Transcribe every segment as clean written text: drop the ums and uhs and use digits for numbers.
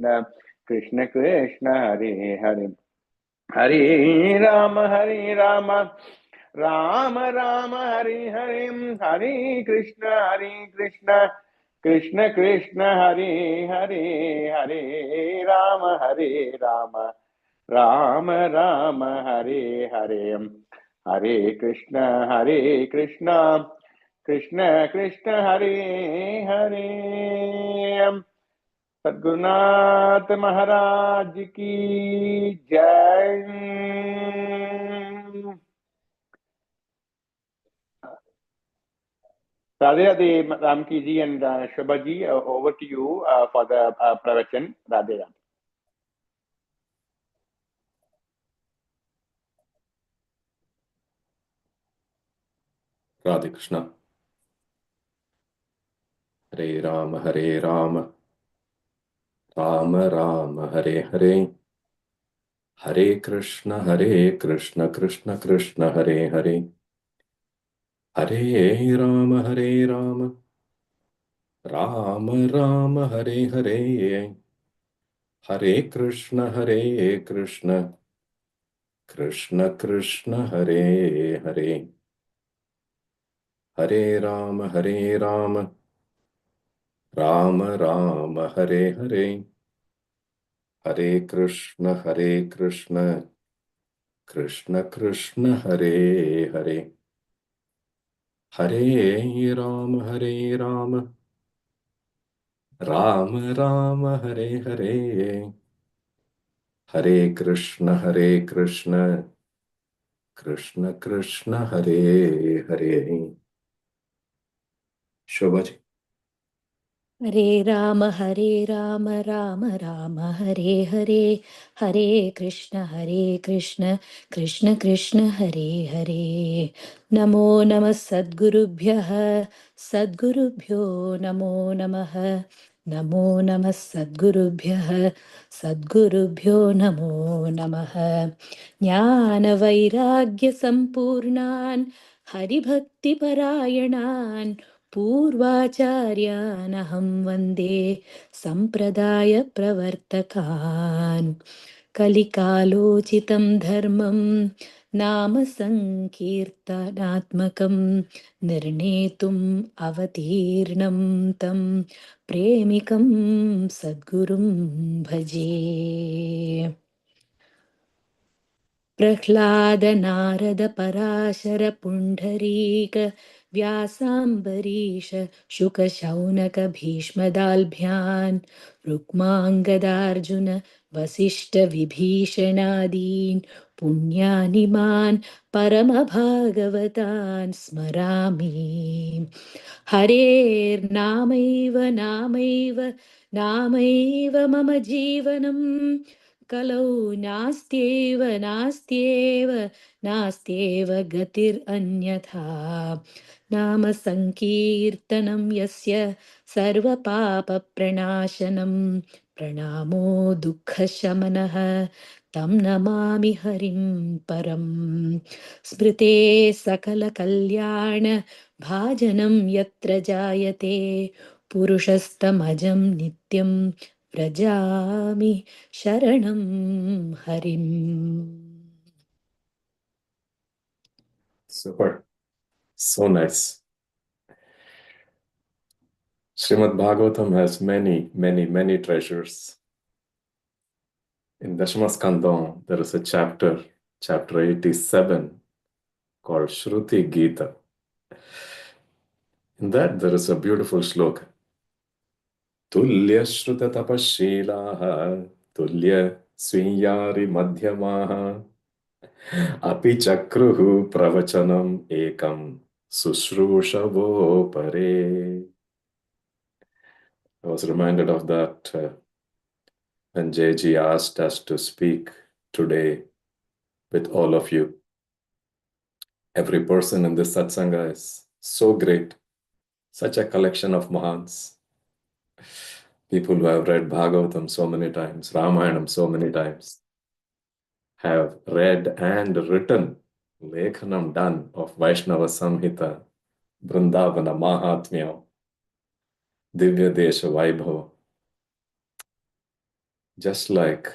कृष्ण कृष्ण हरे हरे हरे राम राम राम हरे हरे हरे कृष्ण कृष्ण कृष्ण हरे हरे हरे राम राम राम हरे हरे हरे कृष्ण कृष्ण कृष्ण हरे हरे सद्गुरुनाथ महाराज की जय। Radhe Radhe, Ramki ji and Shobha ji, over to you for the pravachan. Radhe Radhe. Radhe Krishna. Hare Rama, Rama Rama, Hare Hare, Hare Krishna, Krishna Krishna, Hare Hare, Hare Rama, Rama Rama, Hare Hare, Hare Krishna, Krishna Krishna, Hare Hare, Hare Rama, Rama Rama, Hare Hare, Hare Krishna, Krishna Krishna, Hare Hare, Hare Rama, Rama Rama, Hare Hare, Hare Krishna, Krishna Krishna, Hare Hare. Shobhaji. Hare Rama, Rama Rama, Hare Hare, Hare Krishna, Krishna Krishna, Hare Hare. Namo Namah Sadgurubhyah, Sadgurubhyo Namo Namah. Namo Namah Sadgurubhyah, Sadgurubhyo Namo Namah. Jnana Vairagya Sampurnan, Haribhakti Parayanan, पूर्वाचार्यानहं वन्दे सम्प्रदायप्रवर्तकान् कलिकालोचितं धर्मं नाम संकीर्तनात्मकं निर्णेतुम् अवतीर्णं तं प्रेमिकं सद्गुरुं भजे। प्रह्लाद नारद पराशर पुण्डरीक व्यासाम्बरीश शुकशौनक भीष्मदाल्भ्यान् रुक्माङ्गदार्जुन वसिष्ठ विभीषणादीन् पुण्यानिमान् परमभागवतान् स्मरामि। हरेर्नामैव नामैव नामैव मम जीवनम् कलौ नास्त्येव गतिरन्यथा। नाम संकीर्तनं यस्य सर्वपापप्रणाशनं प्रणामो दुःखशमनः तं नमामि हरिं परम्। स्मृते सकलकल्याण भाजनं यत्र जायते पुरुषस्तमजं नित्यं व्रजामि शरणं हरिम्। Super. So nice. Srimad Bhagavatam has many treasures. In Dashamaskandam, there is a chapter 87, called Shruti Gita. In that, there is a beautiful shloka. Tulya Shruta Tapashilaha, Tulya Svinyari Madhyamaha, Api Chakruhu Pravachanam Ekam Susrushavo Pare. I was reminded of that when Jayji asked us to speak today with all of you. Every person in this satsanga is so great, such a collection of Mahans. People who have read Bhagavatam so many times, Ramayanam so many times, have read and written, Lekhanam done of Vaishnava Samhita, Vrindavana Mahatmya, Divya Desha Vaibhava. just like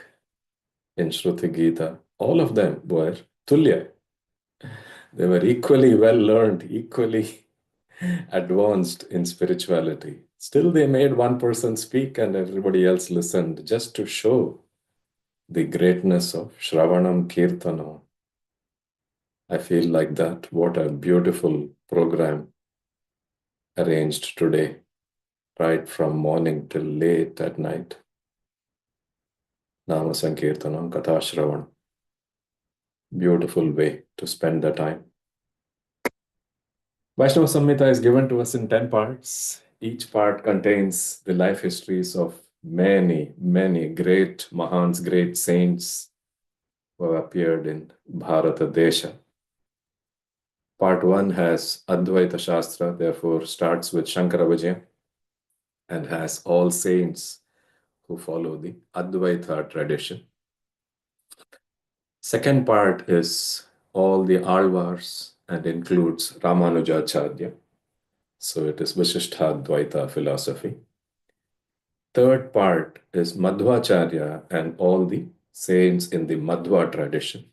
in Shruti Gita, all of them were Tulya. They were equally well learned, equally advanced in spirituality. Still, they made one person speak and everybody else listened, just to show the greatness of Shravanam Kirtanam. I feel like that. What a beautiful program arranged today, right from morning till late at night. Nama Sankirtanam, Katha Shravan. Beautiful way to spend the time. Vaishnava Samhita is given to us in 10 parts. Each part contains the life histories of many, many great Mahans, great saints who have appeared in Bharata Desha. Part 1 has Advaita Shastra, therefore starts with Shankara Vijaya and has all saints who follow the Advaita tradition. Second part is all the Alvars and includes Ramanujacharya. So it is Vishishtadvaita philosophy. Third part is Madhvacharya and all the saints in the Madhva tradition,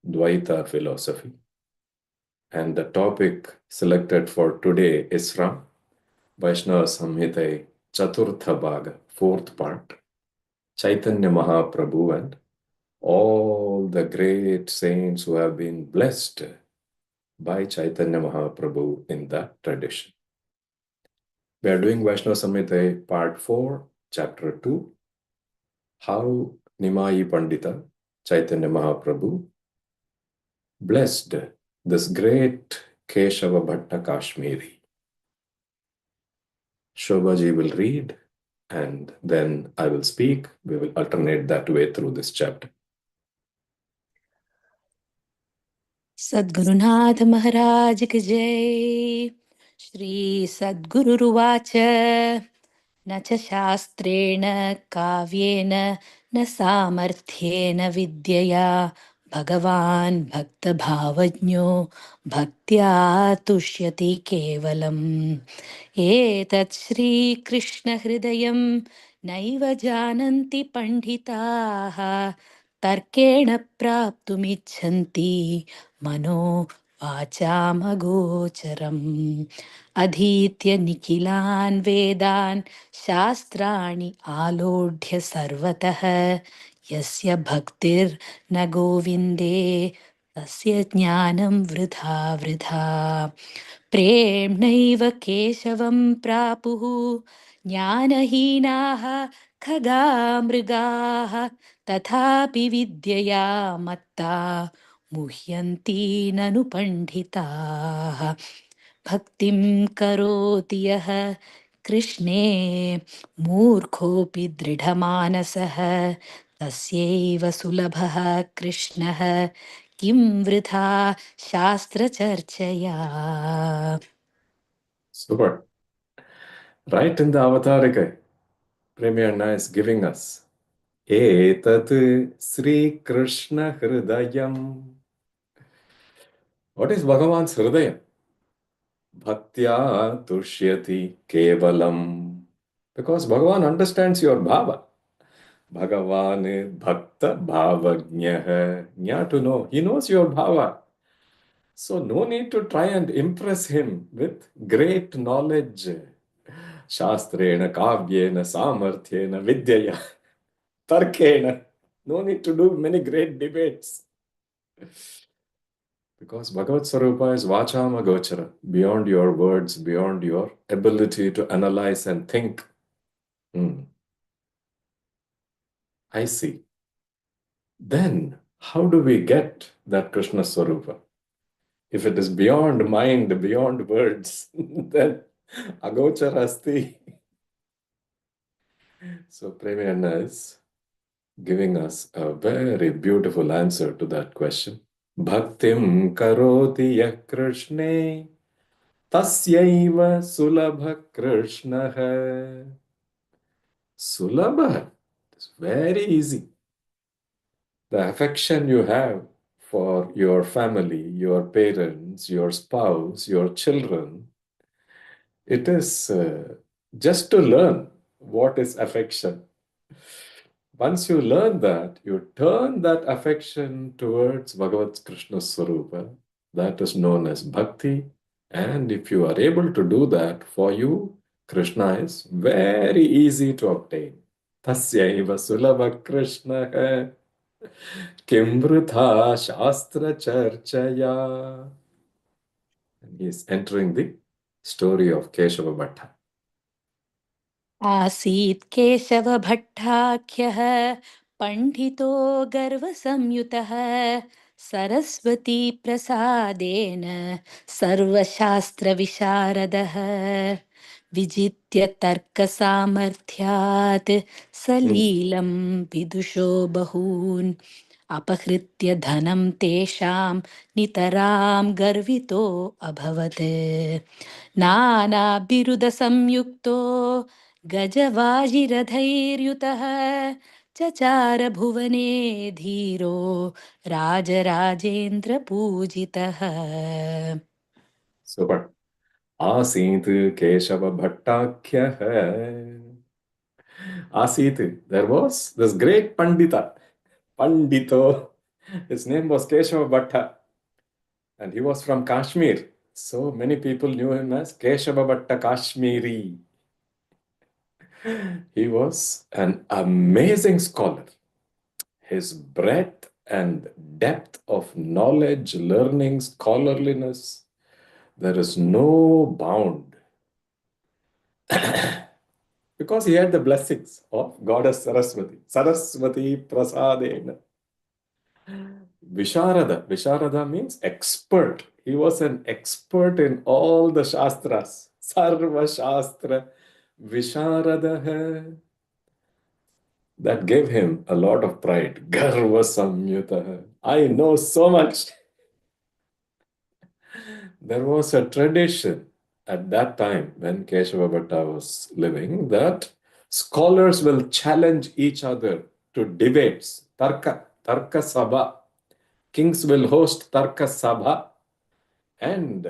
Dvaita philosophy. And the topic selected for today is from Vaishnava Samhita Chaturtha Bhaga, fourth part, Chaitanya Mahaprabhu and all the great saints who have been blessed by Chaitanya Mahaprabhu in that tradition. We are doing Vaishnava Samhita part 4, chapter 2, how Nimai Pandita, Chaitanya Mahaprabhu, blessed this great Keshava Bhatta Kashmiri. Shobhaji will read and then I will speak. We will alternate that way through this chapter. सद्गुरुनाथ महाराज की जय. श्री सद्गुरुरुवाच न च शास्त्रेण काव्येन न सामर्थ्येन विद्यया भगवान् भक्तभावज्ञो भक्त्या तुष्यति केवलम्. एतत् श्रीकृष्णहृदयं नैव जानन्ति पण्डिताः तर्केण प्राप्तुमिच्छन्ति मनो वाचामगोचरम्. अधीत्य निखिलान् वेदान् शास्त्राणि आलोढ्य सर्वतः यस्य भक्तिर्न गोविन्दे तस्य ज्ञानं वृथा वृथा. प्रेम्णैव केशवं प्रापुः ज्ञानहीनाः खगा मृगाः तथापि विद्यया मत्ता मुह्यन्ति ननु पण्डिताः. भक्तिं करोति यः कृष्णे मूर्खोऽपि दृढमानसः तस्यैव सुलभः कृष्णः किं वृथा शास्त्रचर्चया. Super. Right in the Avatarika, Premier is giving us Etat Sri Krishna Hridayam. What is Bhagavan's Hridayam? Bhaktya Tushyati Kevalam. Because Bhagavan understands your bhava. Bhagavan Bhakta Bhavajnyaha. Jna to know. He knows your bhava. So no need to try and impress him with great knowledge. Shastrena, Kavyena, Samarthyena, Vidyaya, Tarkena. No need to do many great debates. Because Bhagavad Sarupa is Vachama Gochara, beyond your words, beyond your ability to analyze and think. I see. Then, how do we get that Krishna Sarupa? If it is beyond mind, beyond words, then Agochara asti. So Premananda is giving us a very beautiful answer to that question. Bhaktim karoti ya Krishne tasyaiva sulabha Krishnaha. Sulabha. It's very easy. The affection you have for your family, your parents, your spouse, your children, it is just to learn what is affection. Once you learn that, you turn that affection towards Bhagavat Krishna Swarupa. That is known as bhakti. And if you are able to do that, for you, Krishna is very easy to obtain. Tasyaiva sulabha Krishna kim vritha shastra charchaya. And he is entering the story of Keshava Bhatta. आसीत् केशवभट्टाख्यः पण्डितो गर्वसंयुतः सरस्वतीप्रसादेन सर्वशास्त्रविशारदः विजित्य तर्कसामर्थ्यात् सलीलं विदुषो बहून् अपहृत्य धनं तेषां नितरां गर्वितो अभवत् नानाबिरुदसंयुक्तो गजवाजिरथैर्युतः चचार भुवने धीरो राजराजेन्द्रपूजितः Super. Asit Keshava Bhattakhyah. Asit, there was this great Pandita. Pandito. His name was Keshava Bhatta. And he was from Kashmir. So many people knew him as Keshava Bhatta Kashmiri. He was an amazing scholar. His breadth and depth of knowledge, learning, scholarliness, there is no bound. Because he had the blessings of Goddess Saraswati. Saraswati Prasadena. Visharada. Visharada means expert. He was an expert in all the Shastras. Sarva Shastra Visharada. That gave him a lot of pride. Garva Samyuta. I know so much. There was a tradition at that time when Keshava Bhatta was living that scholars will challenge each other to debates. Tarka Sabha. Kings will host Tarka Sabha. And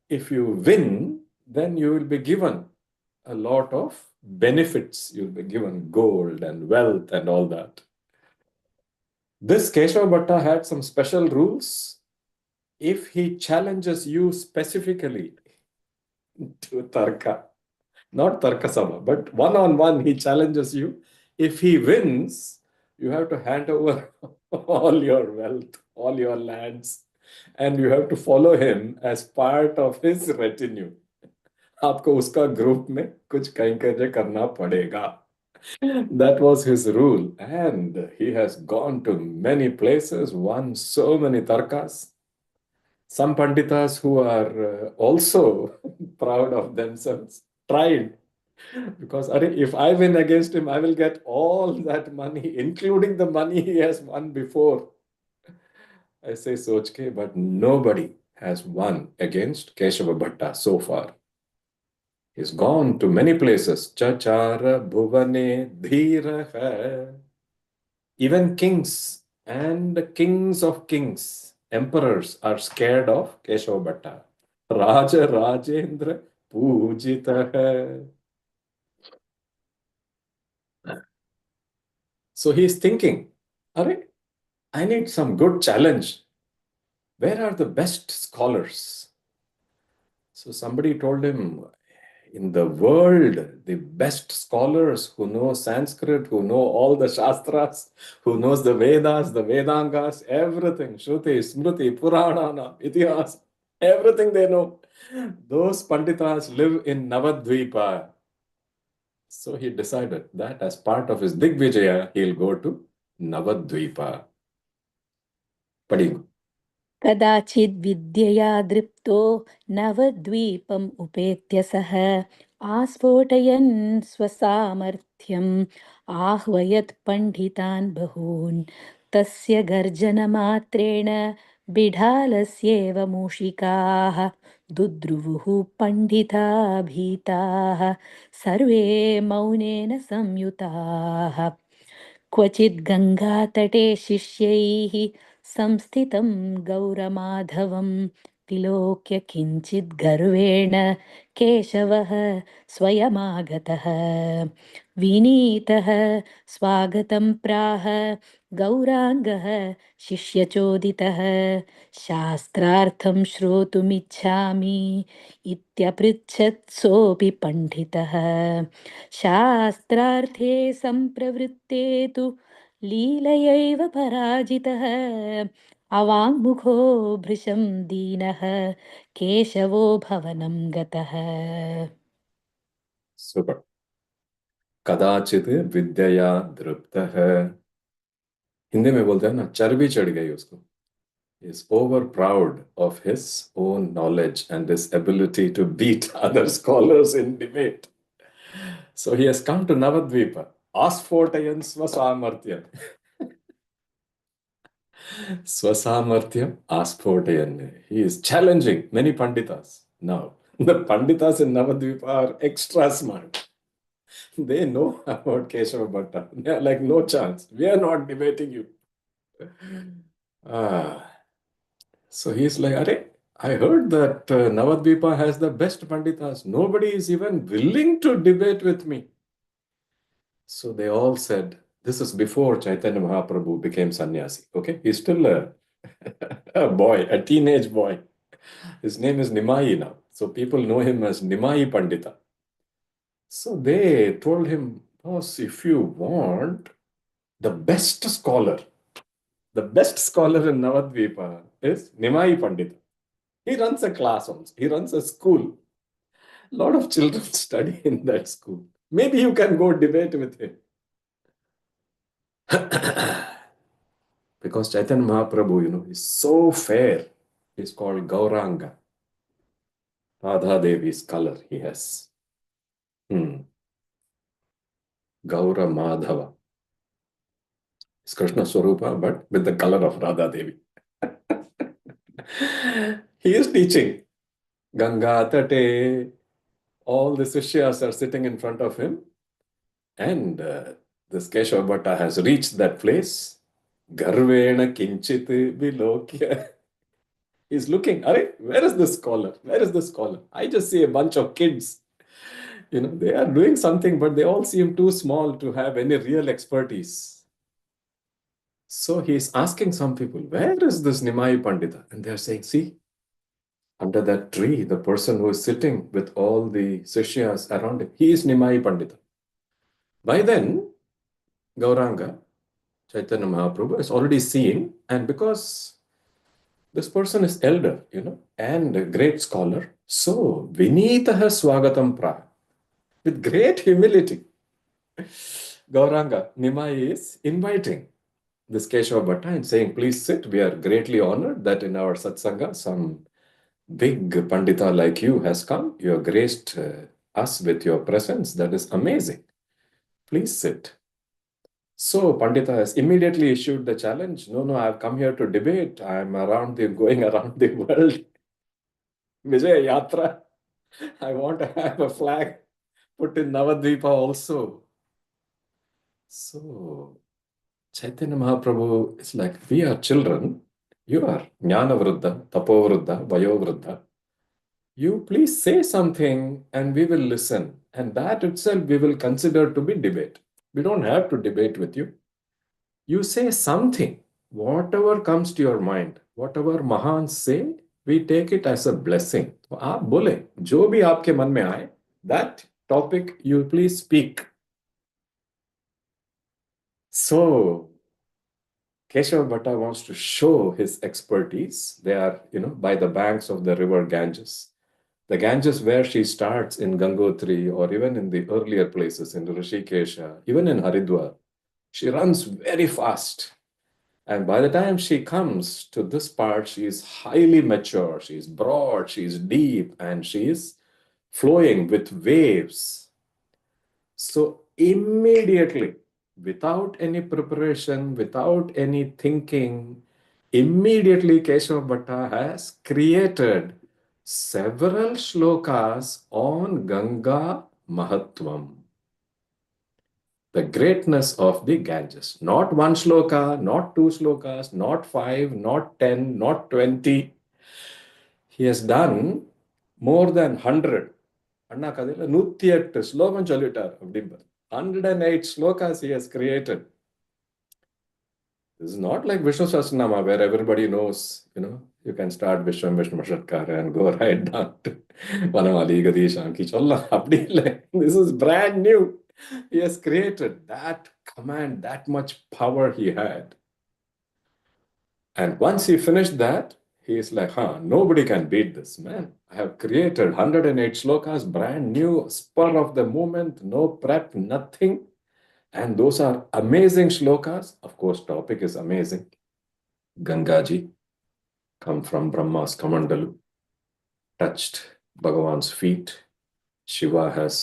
if you win, then you will be given a lot of benefits. You'll be given gold and wealth and all that. This Keshava Bhatta had some special rules. If he challenges you specifically to Tarka, not Tarka Sabha, but one-on-one he challenges you. If he wins, you have to hand over all your wealth, all your lands, and you have to follow him as part of his retinue. आपको उसका group में कुछ कैंकर्य करना पड़ेगा. That was his rule, and he has gone to many places, won so many tarkas. Some panditas who are also proud of themselves tried, because if I win against him, I will get all that money, including the money he has won before. I say sochke, but nobody has won against Keshava Bhatta so far. He's gone to many places. Chachara bhuvane dhiraha. Even kings and kings of kings, emperors are scared of Keshava Bhatta. Raja Rajendra Pujitaha. So he's thinking, I need some good challenge. Where are the best scholars? So somebody told him, in the world, the best scholars who know Sanskrit, who know all the Shastras, who knows the Vedas, the Vedangas, everything, Shruti, Smriti, Purana, Itihas, everything they know. Those Panditas live in Navadvipa. So he decided that as part of his Digvijaya, he'll go to Navadvipa. Padingu. कदाचिद् विद्यया दृप्तो नवद्वीपम् उपेत्य सः आस्फोटयन् स्वसामर्थ्यम् आह्वयत् पण्डितान् बहून् तस्य गर्जनमात्रेण बिडालस्येव मूषिकाः दुद्रुवुः पण्डिता भीताः सर्वे मौनेन संयुताः क्वचित् गङ्गातटे शिष्यैः संस्थितं गौरमाधवं विलोक्य किञ्चित् गर्वेण केशवः स्वयमागतः विनीतः स्वागतं प्राह गौराङ्गः शिष्यचोदितः शास्त्रार्थं श्रोतुमिच्छामि इत्यपृच्छत् सोऽपि पण्डितः शास्त्रार्थे सम्प्रवृत्ते तु लीलयैव पराजितः अवाङ्मुखो भृशं दीनः केशवो भवनं गतः. Super. कदाचित विद्यया दृप्तः. हिंदी में बोलते हैं ना, चर्बी चढ़ गई उसको. He is over proud of his own knowledge and his ability to beat other scholars in debate. So he has come to Navadvipa. Asfotayan Swasamartyam. Swasamartyam Asfotayan. He is challenging many Panditas. Now, the Panditas in Navadvipa are extra smart. They know about Keshava Bhatta. They are like, no chance. We are not debating you. So he's like, Arey, I heard that Navadvipa has the best Panditas. Nobody is even willing to debate with me. So they all said, this is before Chaitanya Mahaprabhu became sannyasi. Okay, he's still a boy, a teenage boy. His name is Nimai now. So people know him as Nimai Pandita. So they told him, boss, if you want the best scholar in Navadvipa is Nimai Pandita. He runs a class also. He runs a school. A lot of children study in that school. Maybe you can go debate with him. Because Chaitanya Mahaprabhu, is so fair. He's called Gauranga. Radha Devi's color he has. Gaura Madhava. It's Krishna Swarupa, but with the color of Radha Devi. He is teaching. Ganga Tate. All the Sishyas are sitting in front of him. And this Keshava Bhatta has reached that place. Garvena Kinchit Vilokya. He's looking, where is the scholar? Where is the scholar? I just see a bunch of kids. They are doing something, but they all seem too small to have any real expertise. So he's asking some people, where is this Nimai Pandita? And they're saying, see, under that tree, the person who is sitting with all the Sishyas around him, he is Nimai Pandita. By then, Gauranga, Chaitanya Mahaprabhu, is already seen, and because this person is elder, and a great scholar, so Vinitaha Swagatam Pra, with great humility, Gauranga, Nimai is inviting this Keshava Bhatta and saying, please sit. We are greatly honored that in our satsanga, some big Pandita like you has come. You have graced us with your presence. That is amazing. Please sit. So Pandita has immediately issued the challenge. No, I've come here to debate. I'm going around the world. Vijay Yatra. I want to have a flag put in Navadvipa also. So Chaitanya Mahaprabhu is like, we are children. You are Jnana Vruddha, Tapo Vruddha, Vayo Vruddha. You please say something and we will listen. And that itself we will consider to be debate. We don't have to debate with you. You say something, whatever comes to your mind, whatever Mahans say, we take it as a blessing. So, आप बोले, जो भी आपके मन में आए, that topic you please speak. So, Keshava Bhatta wants to show his expertise. They are, by the banks of the river Ganges. The Ganges where she starts in Gangotri or even in the earlier places in Rishikesha, even in Haridwar, she runs very fast. And by the time she comes to this part, she is highly mature, she is broad, she is deep, and she is flowing with waves. So immediately, without any preparation, without any thinking, immediately Keshava Bhatta has created several shlokas on Ganga Mahatvam. The greatness of the Ganges. Not one shloka, not two shlokas, not 5, not 10, not 20. he has done more than 100. அண்ணா கதையில 108 ஸ்லோகம் சொல்லிட்டார் அப்படிம்பார். 108 slokas he has created. This is not like Vishnu Sahasranama where everybody knows, you can start Vishwam Vishnu Shatkara and go right down to Vanamali Gadesh Anki Cholla. அப்படி இல்லை. This is brand new. He has created that command, that much power he had. And once he finished that, he is like, nobody can beat this, man. I have created 108 slokas, brand new, spur of the moment, no prep, nothing. And those are amazing shlokas. Of course, topic is amazing. Gangaji, come from Brahma's Kamandalu, touched Bhagavan's feet. Shiva has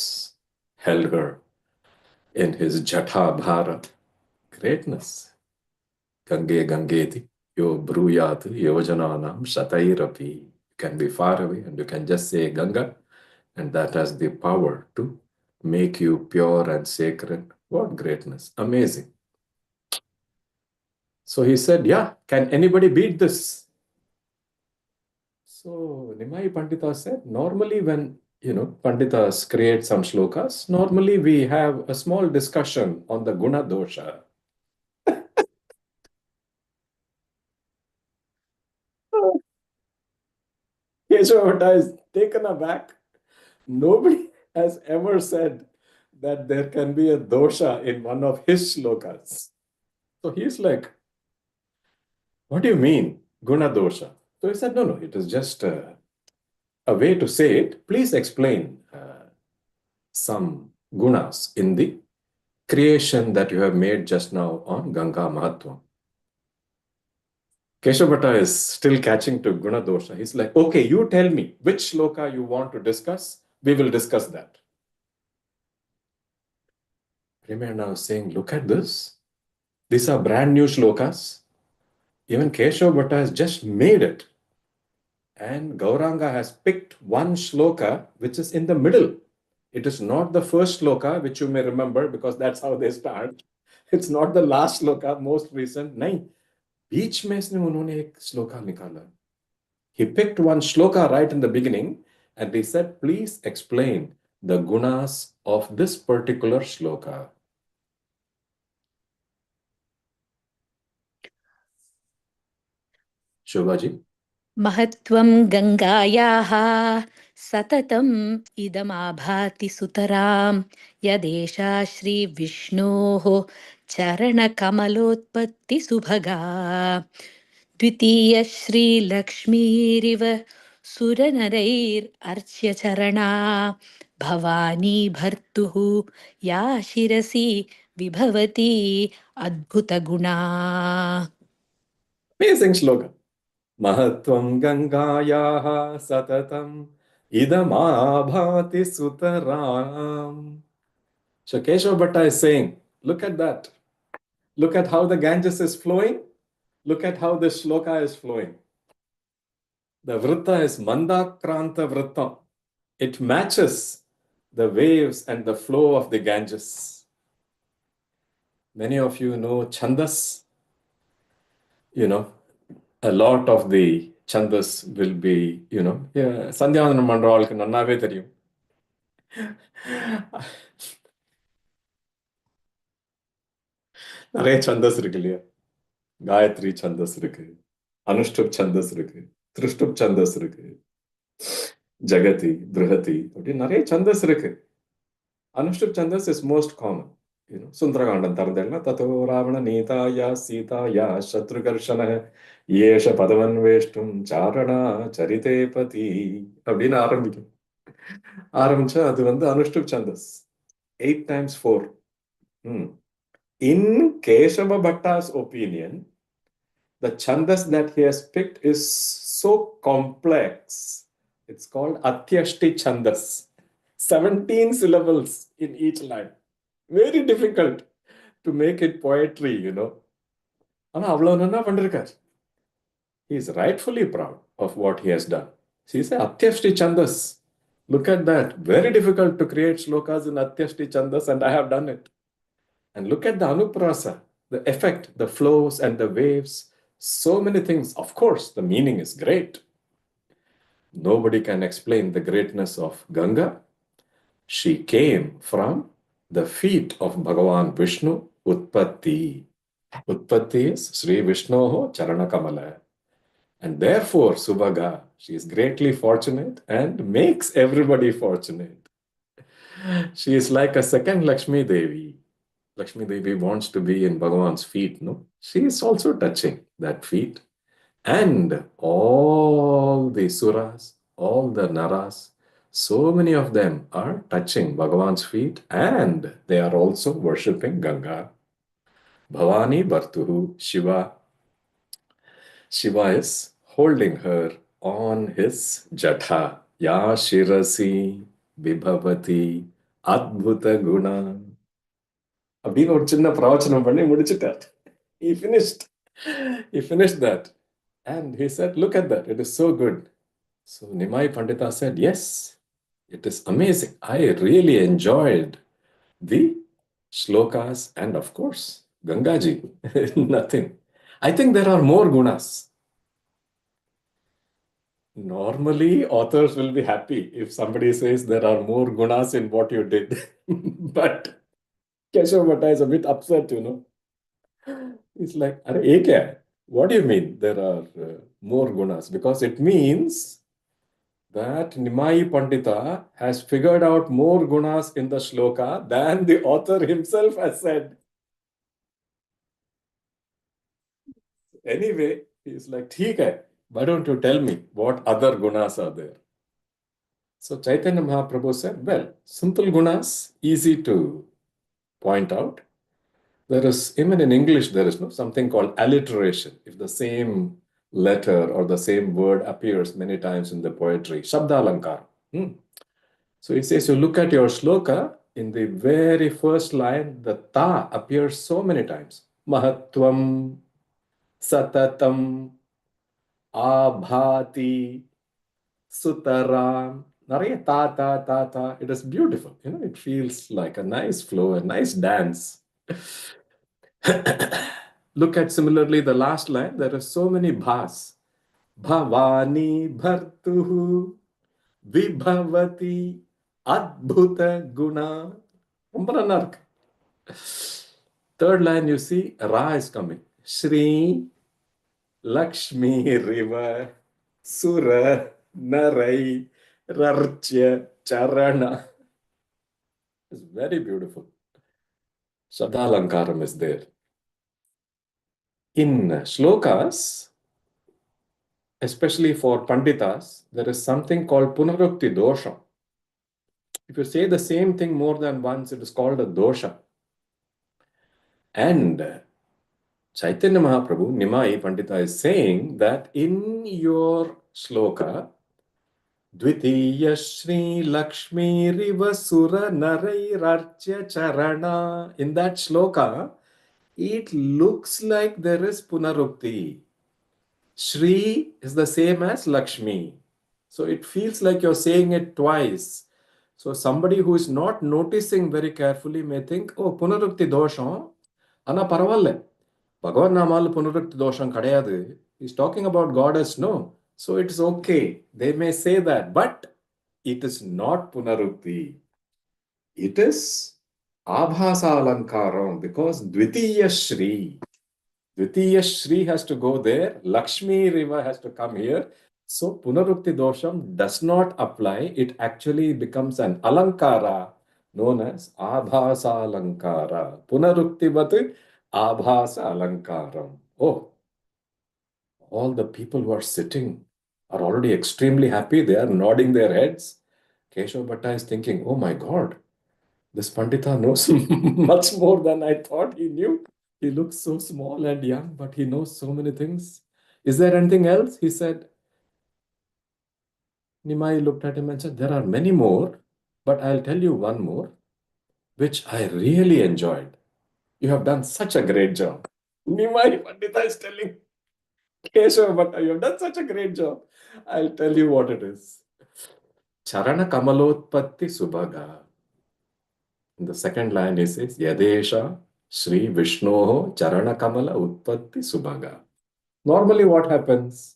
held her in his Jatha Bharat. Greatness. Gange Gangeti, yo bruyat yojananam shatairapi. You can be far away and you can just say Ganga, and that has the power to make you pure and sacred. What greatness. Amazing. So he said, can anybody beat this? So Nimai Pandita said, normally when, Panditas create some shlokas, normally we have a small discussion on the guna dosha. Keshavabhatta is taken aback. Nobody has ever said that there can be a dosha in one of his shlokas. So he's like, what do you mean, guna dosha? So he said, no, it is just a way to say it. Please explain some gunas in the creation that you have made just now on Ganga Mahatvam. Keshavabhatta is still catching to guna dosha. He's like, okay, you tell me which shloka you want to discuss. We will discuss that. Premayana was saying, look at this. These are brand new shlokas. Even Keshavabhatta has just made it. And Gauranga has picked one shloka which is in the middle. It is not the first shloka, which you may remember because that's how they start. It's not the last shloka, most recent. नहीं, बीच में इसने उन्होंने एक shloka निकाला. He picked one shloka right in the beginning and he said, please explain the gunas of this particular shloka. Shobhaji. महत्त्वं गङ्गायाः सततम् इदमाभाति सुतरां यदेषा श्रीविष्णोः चरणकमलोत्पत्तिसुभगा द्वितीय श्रीलक्ष्मीरिव सुरनरैर्अर्च्यचरणा भवानी भर्तुः या शिरसि विभवति अद्भुतगुणा. Amazing shloka. Mahatvam Gangayaha Satatam Idamabhati Sutaram. So Keshavabhatta is saying, look at that. Look at how the Ganges is flowing. Look at how this shloka is flowing. The vritta is Mandakranta vritta. It matches the waves and the flow of the Ganges. Many of you know Chandas. A lot of the chandas will be, Sandhyavandanam பண்ற ஆளுக்கு நன்னாவே தெரியும். நிறைய சந்தஸ் இருக்கு இல்லையா? காயத்ரி சந்தஸ் இருக்கு, அனுஷ்டுப் சந்தஸ் இருக்கு, திருஷ்டுப் சந்தஸ் இருக்கு, ஜகதி, திருஹதி, அப்படி நிறைய சந்தஸ் இருக்கு. அனுஷ்டுப் சந்தஸ் இஸ் மோஸ்ட் காமன். சுந்தரகாண்டம் திறந்தேன்னா தத்தோ ராவண நீதாயா சீதாயா சத்ருகர்ஷன ஏஷ பதவன்வேஷ்டும் சாரணா சரிதேபதி அப்படின்னு ஆரம்பிச்சா அது அனுஷ்டுப் சந்தஸ். 8 times 4. In Keshava Bhatta's opinion, the chandas that he has picked is so complex. It's called Atyashti Chandas. 17 syllables in each line. Very difficult to make it poetry, ஆனா அவ்வளவு நன்னா பண்ணிருக்கார். He is rightfully proud of what he has done. He said Atyashti Chandas. Look at that. Very difficult to create shlokas in Atyashti Chandas, and I have done it. And look at the Anuprasa, the effect, the flows and the waves, so many things. Of course, the meaning is great. Nobody can explain the greatness of Ganga. She came from the feet of Bhagavan Vishnu, Utpatti. Utpatti is Sri Vishnoho Charana Kamala. And therefore, Subhaga, she is greatly fortunate and makes everybody fortunate. She is like a second Lakshmi Devi. Lakshmi Devi wants to be in Bhagavan's feet, no? She is also touching that feet. And all the Suras, all the Naras, so many of them are touching Bhagavan's feet and they are also worshipping Ganga. Bhavani Bhartuhu, Shiva. Shiva is holding her on his jatha. Ya Shirasi Vibhavati Adbhuta Guna. அப்படின்னு ஒரு சின்ன பிரவச்சனம் பண்ணி முடிச்சிட்டார். He finished. He finished that. And he said, look at that. It is so good. So Nimai Pandita said, yes, it is amazing. I really enjoyed the shlokas and of course, Gangaji. Nothing. I think there are more gunas. Normally, authors will be happy if somebody says there are more gunas in what you did. But Keshav Bhatta is a bit upset, you know. It's like, "Arey, ye kya hai? What do you mean there are more gunas?" Because it means that Nimai Pandita has figured out more gunas in the shloka than the author himself has said. Anyway, he's like, "Theek hai, why don't you tell me what other gunas are there?" So Chaitanya Mahaprabhu said, well, simple gunas, easy to point out. There is, even in English, there is something called alliteration. If the same letter or the same word appears many times in the poetry, Shabdalankar. So he says, you look at your shloka, in the very first line, the ta appears so many times. Mahatvam, Satatam, Abhati, Sutaram. Nariya ta. It is beautiful. You know, it feels like a nice flow, a nice dance. Look at similarly the last line. There are so many bhas. Bhavani bhartuhu vibhavati adbhuta guna. Third line, you see, Ra is coming. Shri Lakshmi Riva Sura Narai Rarchya Charana. It's very beautiful. Shabdalankaram is there. In shlokas, especially for Panditas, there is something called Punarukti Dosha. If you say the same thing more than once, it is called a dosha. And Chaitanya Mahaprabhu, Nimai Pandita, is saying that in your shloka, Dvitiya Shri Lakshmi Riva Sura Narai Rarchya Charana, in that shloka, it looks like there is Punarukti. Shri is the same as Lakshmi. So it feels like you're saying it twice. So somebody who is not noticing very carefully may think, oh, Punarukti dosham, ana paravalle. Bhagavan Namalu Punarukti dosham kadayadu. He's talking about goddess, no. So it's okay. They may say that, but it is not Punarukti. It is Abhasa Alankaram because Dvitiya Shri. Dvitiya Shri has to go there. Lakshmi Riva has to come here. So Punarukti Dosham does not apply. It actually becomes an Alankara known as Abhasa Alankara. Punaruktivat Abhasa Alankaram. Oh, all the people who are sitting are already extremely happy. They are nodding their heads. Keshav Bhatta is thinking, oh my God, this Pandita knows much more than I thought he knew. He looks so small and young, but he knows so many things. Is there anything else? He said. Nimai looked at him and said, there are many more, but I'll tell you one more, which I really enjoyed. You have done such a great job. Nimai Pandita is telling Keshav Bhatta, you have done such a great job. I'll tell you what it is. Charana Kamalotpatti Subhaga. In the second line, he says, Yadesha Sri Vishnoho Charana Kamala Utpatti Subhaga. Normally, what happens?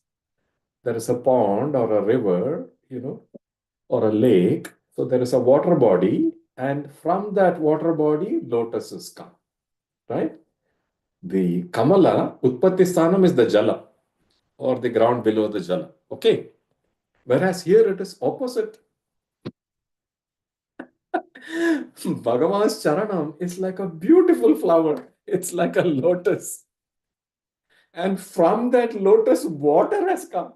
there is a pond or a river, or a lake. So there is a water body, and from that water body, lotuses come, right? The Kamala, Utpatti Sthanam is the Jala, or the ground below the Jala. Okay. Whereas here it is opposite. Bhagavan's Charanam is like a beautiful flower. It's like a lotus. And from that lotus, water has come.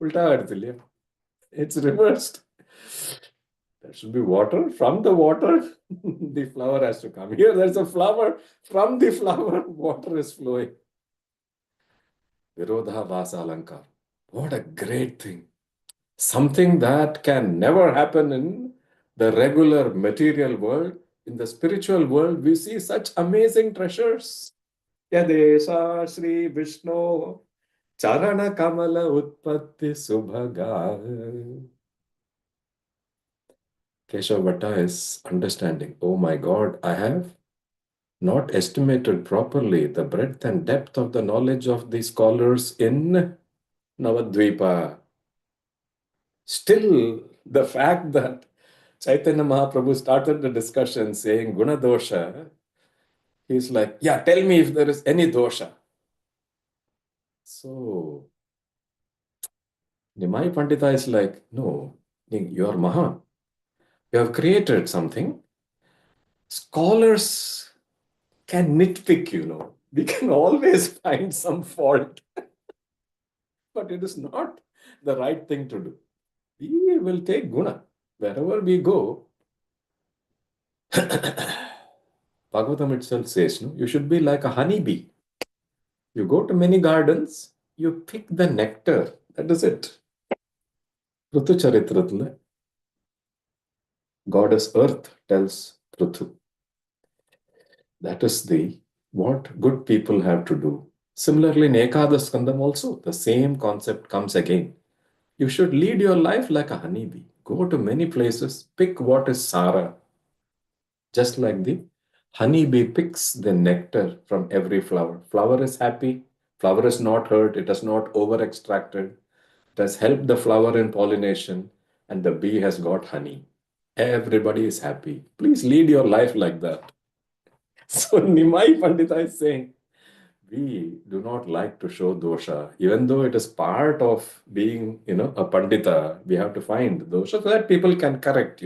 Ulta eduthille. It's reversed. There should be water. From the water, the flower has to come. Here there's a flower. From the flower, water is flowing. Virodha Vasa Alankar. What a great thing. Something that can never happen in the regular material world. In the spiritual world, we see such amazing treasures. Yadesha Sri Vishnu Charana Kamala Utpatti Subhaga. Keshav Bhatta is understanding. Oh my God, I have not estimated properly the breadth and depth of the knowledge of the scholars in Navadvipa. Still, the fact that Chaitanya Mahaprabhu started the discussion saying Guna Dosha, he's like, yeah, tell me if there is any dosha. So, Nimai Pandita is like, no, you are Maha. You have created something. Scholars can nitpick, We can always find some fault. But it is not the right thing to do. We will take guna. Wherever we go, Bhagavatam itself says, no, you should be like a honeybee. You go to many gardens, you pick the nectar. That is it. Prithu Charitrathla, Goddess Earth tells Prithu. That is what good people have to do. Similarly, in Ekadash Skandam also, the same concept comes again. You should lead your life like a honeybee. Go to many places, pick what is Sara. Just like the honeybee picks the nectar from every flower. Flower is happy, flower is not hurt, it has not over-extracted. It has helped the flower in pollination, and the bee has got honey. Everybody is happy. Please lead your life like that. So Nimai Pandita is saying, we do not like to show dosha, even though it is part of being, a pandita. We have to find dosha so that people can correct,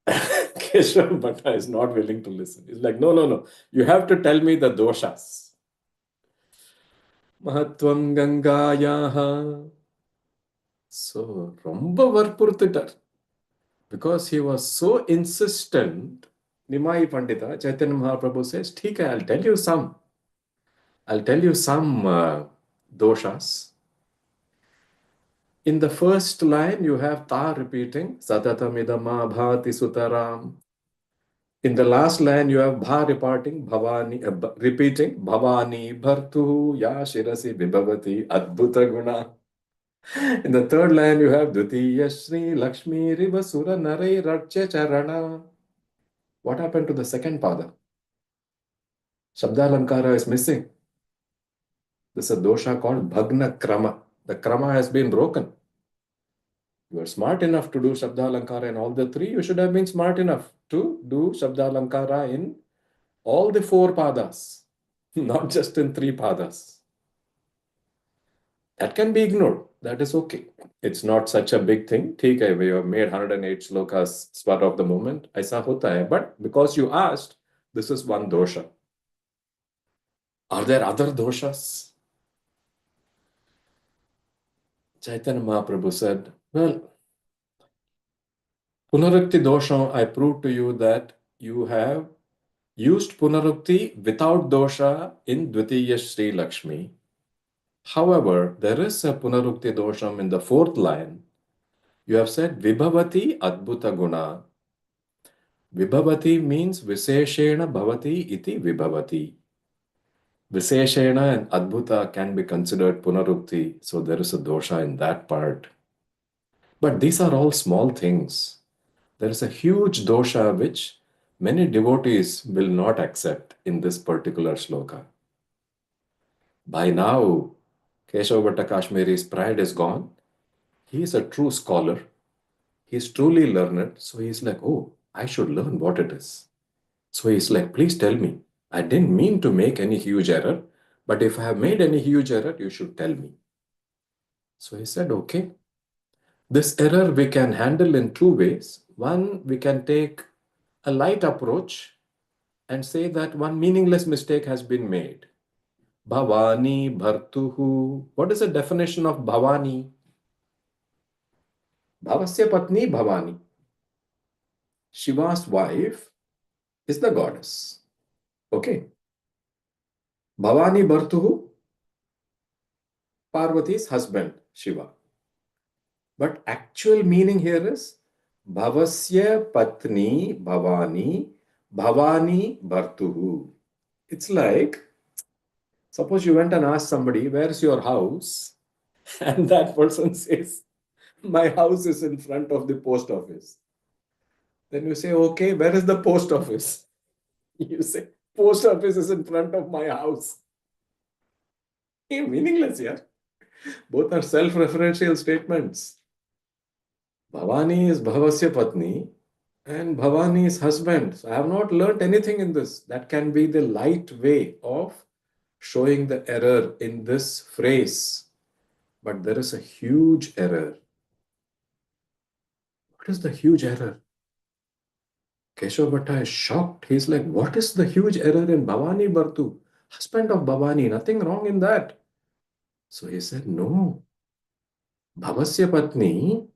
Keshav Bhatta is not willing to listen. He's like, no. You have to tell me the doshas. Mahatvam Gangayaha. So, Romba Varpurtitar. Because he was so insistent, Nimai Pandita, Chaitanya Mahaprabhu says, Thika, I'll tell you some. Doshas. In the first line, you have Ta repeating, Satatamidama Bhati Sutaram. In the last line, you have Bha repeating, Bhavani Bhartu Ya Shirasi Vibhavati Adbhuta Guna. In the third line, you have Dutiya Shri Lakshmi Rivasura Nare Ratcha Charana. What happened to the second pada? Shabdalankara is missing. This is a dosha called Bhagna Krama. The Krama has been broken. You are smart enough to do Shabdalankara in all the three. You should have been smart enough to do Shabdalankara in all the four padas, not just in three padas. That can be ignored. That is okay. It's not such a big thing. ठीक है, we have made 108 shlokas spur of the moment. ऐसा होता है. But because you asked, this is one dosha. Are there other doshas? Chaitanya Mahaprabhu said, well, Punarukti dosha, I proved to you that you have used Punarukti without dosha in Dvitiya Sri Lakshmi. However, there is a Punarukti dosham in the fourth line. You have said Vibhavati Adbhuta Guna. Vibhavati means Viseshena Bhavati iti Vibhavati. Viseshena and Adbhuta can be considered Punarukti, so there is a dosha in that part. But these are all small things. There is a huge dosha which many devotees will not accept in this particular shloka. By now, Keshav Bhatta Kashmiri's pride is gone. He is a true scholar. He is truly learned. So he's like, oh, I should learn what it is. So he's like, please tell me. I didn't mean to make any huge error, but if I have made any huge error, you should tell me. So he said, okay. This error we can handle in two ways. One, we can take a light approach and say that one meaningless mistake has been made. Bhavani Bhartuhu. What is the definition of Bhavani? Bhavasya Patni Bhavani. Shiva's wife is the goddess. Okay. Bhavani Bhartuhu, Parvati's husband, Shiva. But actual meaning here is Bhavasya Patni Bhavani, Bhavani Bhartuhu. It's like, suppose you went and asked somebody, where's your house? And that person says, my house is in front of the post office. Then you say, okay, where is the post office? You say, post office is in front of my house. Meaningless, yeah. Both are self-referential statements. Bhavani is Bhavasya Patni and Bhavani is husband. So I have not learnt anything in this. That can be the light way of showing the error in this phrase. But there is a huge error. What is the huge error? Keshav Bhatta is shocked. He's like, what is the huge error in Bhavani Bhartu? Husband of Bhavani, nothing wrong in that. So he said, no. Bhavasya Patni,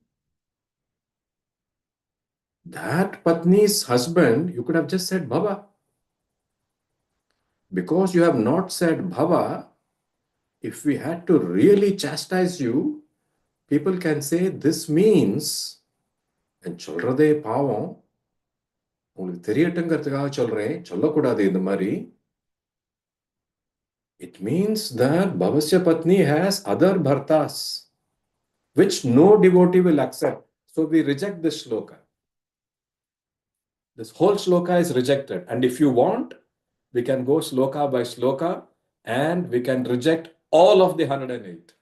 that Patni's husband, you could have just said Bhava. Because you have not said Bhava, if we had to really chastise you, people can say this means, and சொல்றதே பாவம் உங்களுக்கு தெரியட்டுங்கிறதுக்காக சொல்றேன் சொல்லக்கூடாது இந்த மாதிரி. It means that Bhavasya Patni has other bhartas, which no devotee will accept. So we reject this shloka. This whole shloka is rejected. And if you want, we can go shloka by shloka and we can reject all of the 108.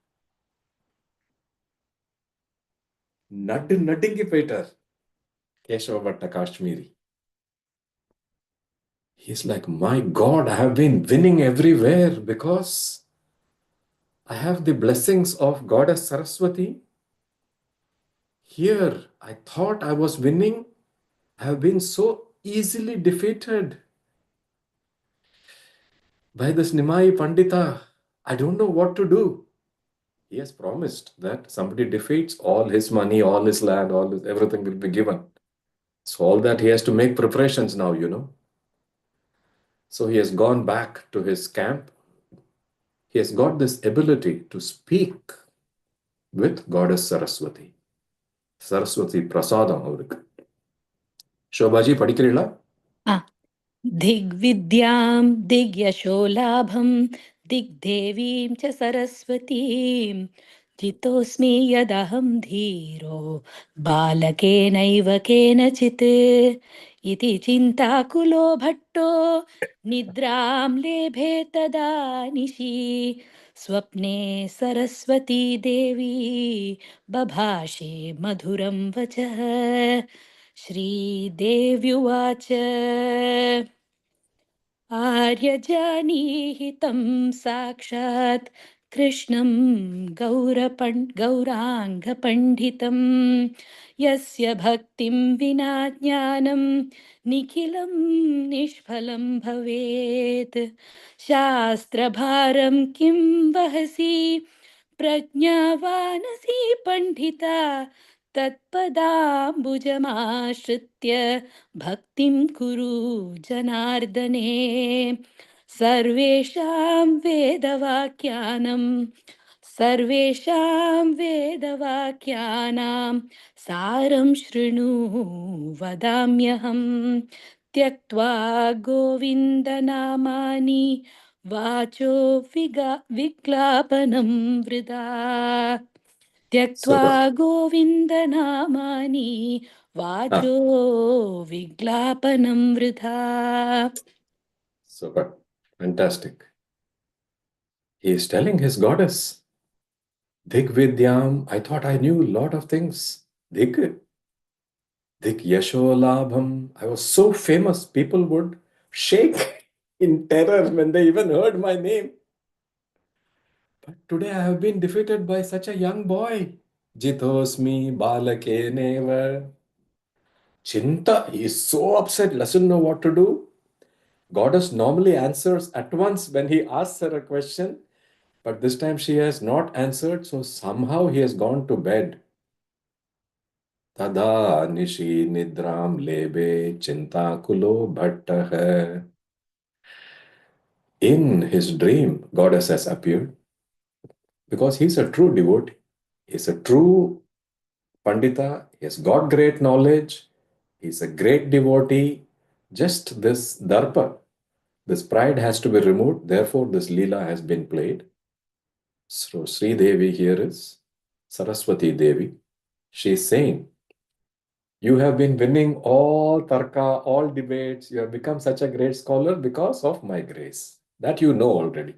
Nuttingy Peter, Keshav Bhatta Kashmiri. He's like, my God, I have been winning everywhere because I have the blessings of Goddess Saraswati. Here, I thought I was winning. I have been so easily defeated by this Nimai Pandita. I don't know what to do. He has promised that somebody defeats, all his money, all his land, everything will be given. So all that he has to make preparations now, you know. So he has gone back to his camp. He has got this ability to speak with Goddess Saraswati. Saraswati Prasadam avarukku. Shobhaji படிக்கிறீங்களா? दिग्विद्यां दिग्यशोलाभं दिग्देवीं च सरस्वतीं जितोऽस्मि यदहं धीरो बालकेनैव केनचित् इति चिन्ताकुलो भट्टो निद्रां लेभे तदा निशि स्वप्ने सरस्वती देवी बभाषे मधुरं वचः श्रीदेव्युवाच आर्यजानीहि तं साक्षात् कृष्णं गौराङ्गपण्डितं यस्य भक्तिं विना ज्ञानं निखिलं निष्फलं भवेत् शास्त्रभारं किं वहसि प्रज्ञावानसि पण्डिता तत्पदाम्बुजमाश्रित्य भक्तिं कुरु जनार्दने सर्वेषां वेदवाक्यानां सारं शृणु वदाम्यहं त्यक्त्वा गोविन्दनामानि वाचो विक्लापनं वृथा त्यक्त्वा गोविन्दनामानि वाचो विग्लापनं वृथा. Super. Fantastic. He is telling his goddess, Digvidyam, I thought I knew a lot of things. Dig Yasholabham. I was so famous, people would shake in terror when they even heard my name. But today I have been defeated by such a young boy. Jitosmi Balakeneva. Chinta, he is so upset, doesn't know what to do. Goddess normally answers at once when he asks her a question, but this time she has not answered, so somehow he has gone to bed. Tada nishi nidram lebe chintakulo bhattah. In his dream, Goddess has appeared because he's a true devotee. He's a true Pandita. He has got great knowledge. He's a great devotee. Just this darpa, this pride has to be removed. Therefore, this Leela has been played. So, Sri Devi here is Saraswati Devi. She's saying, you have been winning all tarka, all debates. You have become such a great scholar because of my grace. That you know already.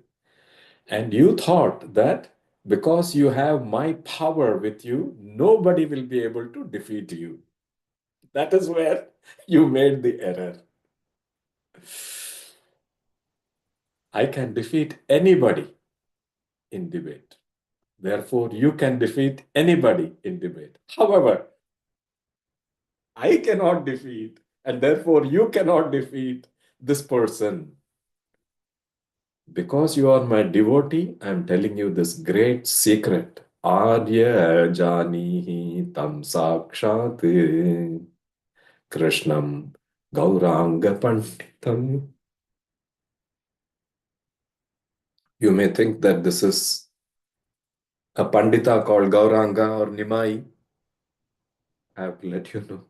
And you thought that because you have my power with you, nobody will be able to defeat you. That is where you made the error. I can defeat anybody in debate. Therefore, you can defeat anybody in debate. However, I cannot defeat, and therefore you cannot defeat this person. Because you are my devotee, I am telling you this great secret. Arya janihi tam sakshat Krishnam Gauranga Panditam. You may think that this is a Pandita called Gauranga or Nimai. I have to let you know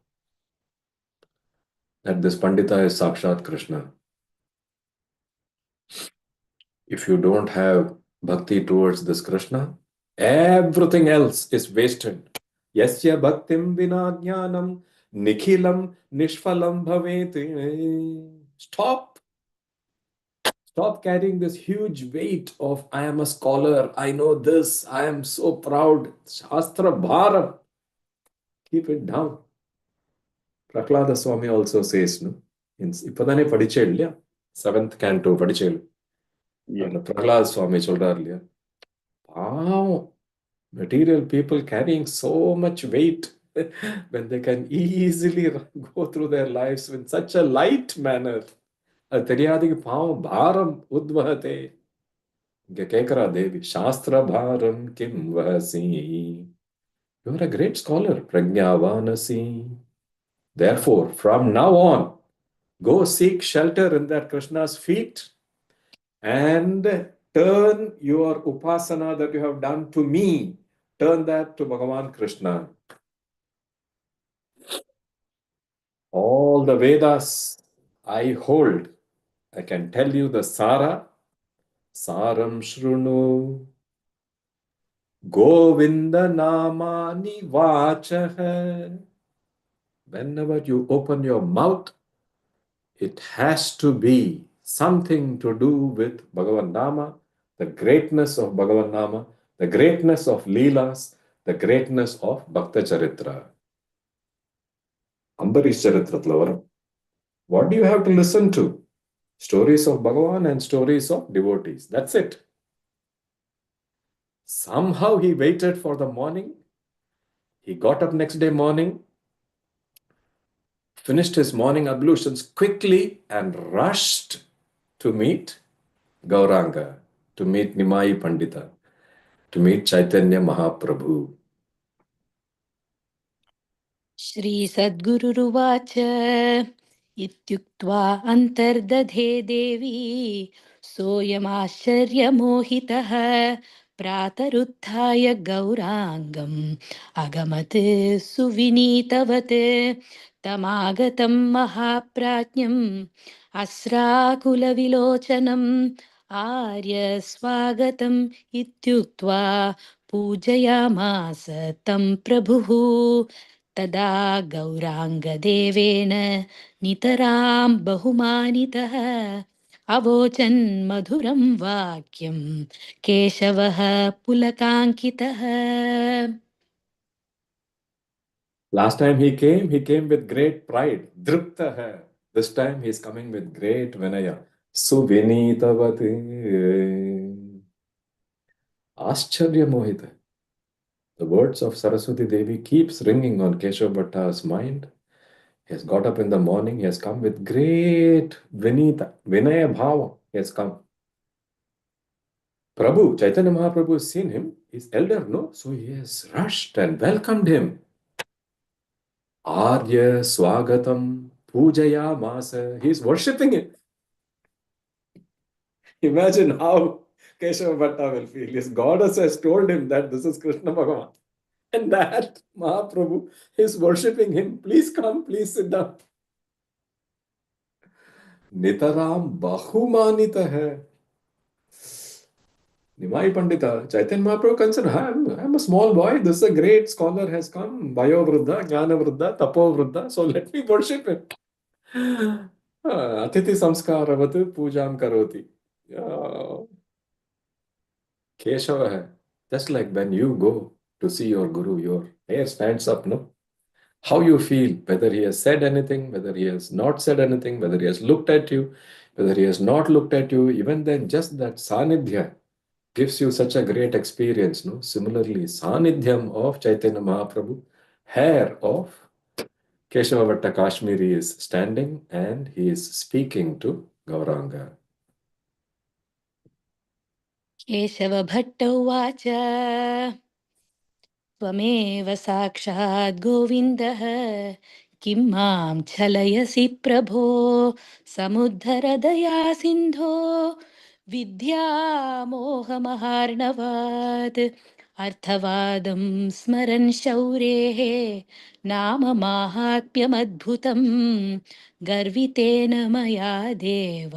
that this Pandita is Sakshat Krishna. If you don't have bhakti towards this Krishna, everything else is wasted. Yasya bhaktim vina jnanam nikhilam nishphalam bhavet. Stop. Stop carrying this huge weight of I am a scholar, I know this, I am so proud. Shastra bharam. Keep it down. Prahlada Swami also says, no? இப்பதானே படிச்சேன் இல்லையா 7th canto படிச்சேன் அந்த பிரகலாத் சுவாமி சொல்றாரு இல்லையா பாவம் material people carrying so much weight when they can easily go through their lives in such a light manner. அது தெரியாதீங்க பாவம் பாரம் உத்வஹதே இங்க கேட்கிறா தேவி சாஸ்திர பாரம் கிம் வசி. You are a great scholar, prajnavanasi. Therefore, from now on, go seek shelter in that Krishna's feet and turn your upasana that you have done to me, turn that to Bhagavan Krishna. All the Vedas I hold. I can tell you the Sara. Saram Shrunu. Govinda Namani Vachaha. Whenever you open your mouth, it has to be something to do with Bhagavan Nama, the greatness of Bhagavan Nama, the greatness of Leelas, the greatness of Bhakta Charitra. Ambarish Charitrathla varum. What do you have to listen to? Stories of Bhagavan and stories of devotees. That's it. Somehow he waited for the morning. He got up next day morning, finished his morning ablutions quickly and rushed to meet Gauranga, to meet Nimai Pandita, to meet Chaitanya Mahaprabhu. Shri Sadgururuvacha ityuktva antardadhe devi soyamascharyamोहितः प्रातरुत्थाय गौराङ्गम् अगमत् सुविनीतवत् तमागतं महाप्राज्ञम् अस्राकुलविलोचनम् आर्य स्वागतम् इत्युक्त्वा पूजयामास तं प्रभुः तदा गौराङ्गदेवेन नितरां बहुमानितः अवोचन् मधुरं वाक्यं केशवः पुलकाङ्कितः. Last time he came with great pride. Driptah. This time he is coming with great Vinaya. Suvinitavati. Ascharya Mohita. The words of Saraswati Devi keeps ringing on Keshav Bhatta's mind. He has got up in the morning. He has come with great Vinaya Bhava. He has come. Prabhu, Chaitanya Mahaprabhu has seen him. He's elder, no? So he has rushed and welcomed him. Arya Swagatam Pujaya Masa. He's worshipping him. Imagine how Keshav Bhatta will feel. His goddess has told him that this is Krishna Bhagavan. And that Mahaprabhu is worshipping him. Please come, please sit down. Nitaram Bahumanita hai. Nimai Pandita, Chaitanya Mahaprabhu considered, I'm a small boy. This is a great scholar has come. Bayo Vruddha, Jnana Vruddha, Tapo Vruddha. So let me worship him. Atiti Samskaravat Pujam Karoti. Keshava hai. Just like when you go to see your Guru, your hair stands up, no? How you feel, whether he has said anything, whether he has not said anything, whether he has looked at you, whether he has not looked at you, even then, just that Sanidhya gives you such a great experience, no? Similarly, Sanidhyam of Chaitanya Mahaprabhu, hair of Keshava Bhatta Kashmiri is standing and he is speaking to Gauranga. केशवभट्ट उवाच त्वमेव साक्षात् गोविन्दः किं मां छलयसि प्रभो समुद्धरदया सिन्धो विद्यामोहमहार्णवात् अर्थवादं स्मरन् शौरेः नाम माहात्म्यमद्भुतं गर्वितेन मया देव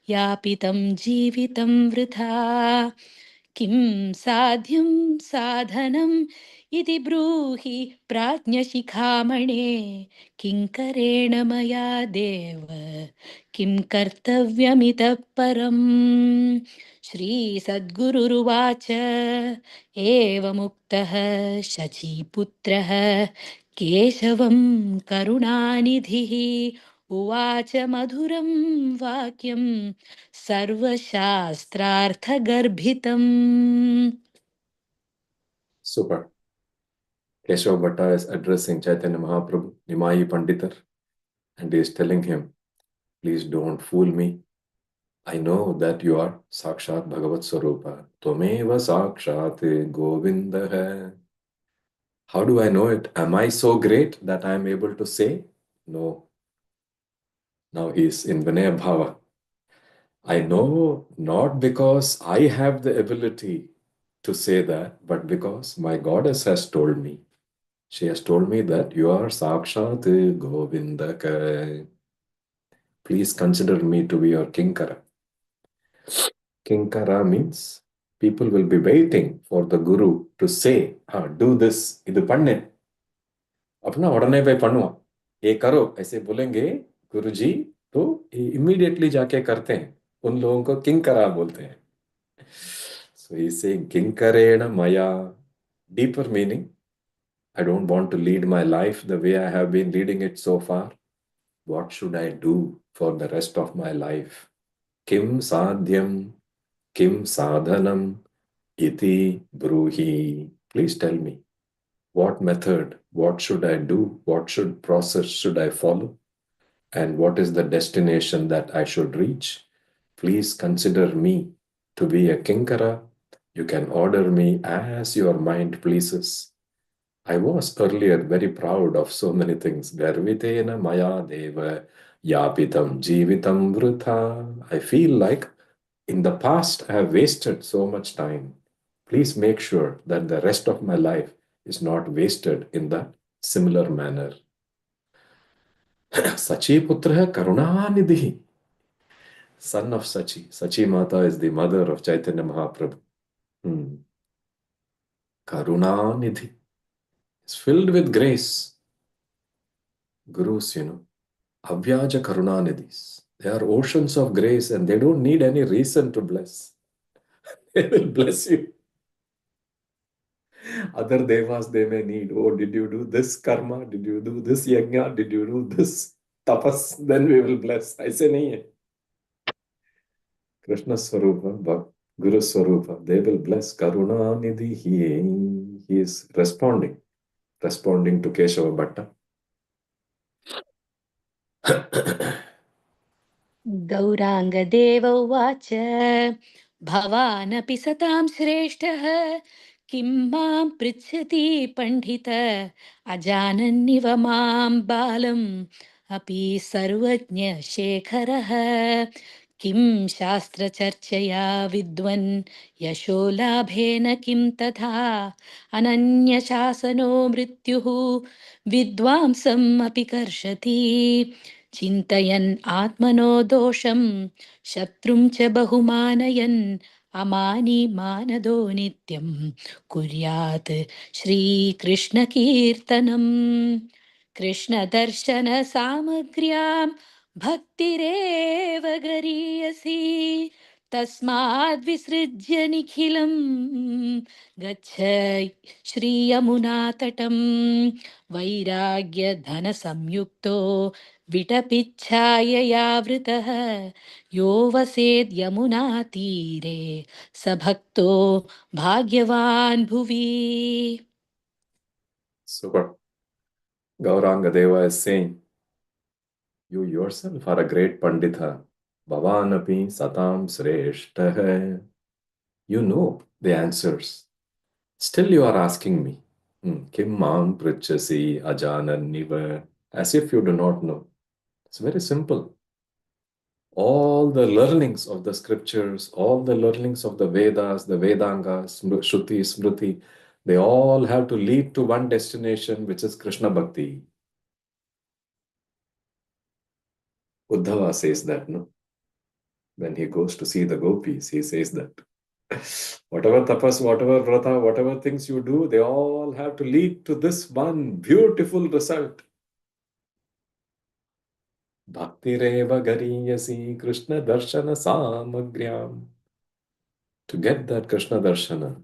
यापितं जीवितं वृथा किं साध्यं साधनम् इति ब्रूहि प्राज्ञशिखामणे किङ्करेण मया देव किं कर्तव्यमितः परम् श्रीसद्गुरुरुवाच एवमुक्तः शचीपुत्रः केशवं करुणानिधिः उवाच मधुरं वाक्यं सर्वशास्त्रार्थगर्भितम्. Super. Keshav Bhatta is addressing Chaitanya Mahaprabhu, Nimai Panditar, and he is telling him, please don't fool me. I know that you are Sakshat Bhagavat Swarupa. Tvameva Sakshat Govinda hai. How do I know it? Am I so great that I am able to say? No. Now he is in Vinaya Bhava. I know not because I have the ability to say that, but because my goddess has told me. She has told me that you are Sakshat Govinda kai. Please consider me to be your Kinkara. Kinkara means people will be waiting for the Guru to say, do this, idu panne. अपना उड़ने पे पढ़वा ये करो ऐसे बोलेंगे गुरुजी तो immediately जाके करते हैं उन लोगों को किंकरा बोलते हैं so he's saying kinkarena maya deeper meaning I don't want to lead my life the way I have been leading it so far what should I do for the rest of my life kim sadhyam kim sadhanam iti bruhi please tell me what method, what should I do, what process should I follow, and what is the destination that I should reach. Please consider me to be a kinkara. You can order me as your mind pleases. I was earlier very proud of so many things. Garvitena maya deva yapitam jivitam vrutha. I feel like in the past I have wasted so much time. Please make sure that the rest of my life is not wasted in that similar manner. Sachi Putra Karunanidhi, son of Sachi. Sachi Mata is the mother of Chaitanya Mahaprabhu. Karunanidhi is filled with grace. Gurus, Avyaja Karunanidhis. They are oceans of grace and they don't need any reason to bless. They will bless you. Other devas, they may need, oh, did you do this karma? Did you do this yajna? Did you do this tapas? Then we will bless. I say, nahi hai. Krishna Swarupa, Guru Swarupa, they will bless Karuna Nidhi. He is responding to Keshava Bhatta. गौराङ्गदेव उवाच भवानपि सतां श्रेष्ठः किं मां पृच्छति पण्डित अजानन्निव मां बालम् अपि सर्वज्ञशेखरः किं शास्त्रचर्चया विद्वन् यशो लाभेन किं तथा अनन्यशासनो मृत्युः विद्वांसम् अपि कर्षति चिन्तयन् आत्मनो दोषं शत्रुं च बहुमानयन् अमानी मानदो नित्यं कुर्यात् श्रीकृष्णकीर्तनम् कृष्णदर्शनसामग्र्यां भक्तिरेव गरीयसी तस्माद् विसृज्य निखिलं गच्छ श्रीयमुनातटं वैराग्यधनसंयुक्तो विटपिच्छाययावृतः यो वसेद् यमुनातीरे स भक्तो भाग्यवान् भुवि. Super. Gauranga Deva is saying, you yourself are a great Pandita. Bhavanapi Satam Sreshtah. You know the answers. Still you are asking me, Kim Mam Pritchasi Ajanan Niva, as if you do not know. It's very simple. All the learnings of the scriptures, all the learnings of the Vedas, the Vedangas, Shruti, Smriti, they all have to lead to one destination, which is Krishna Bhakti. Uddhava says that, no? When he goes to see the gopis, he says that. Whatever tapas, whatever vrata, whatever things you do, they all have to lead to this one beautiful result. Bhakti reva gariyasi Krishna darshana samagryam. To get that Krishna darshana,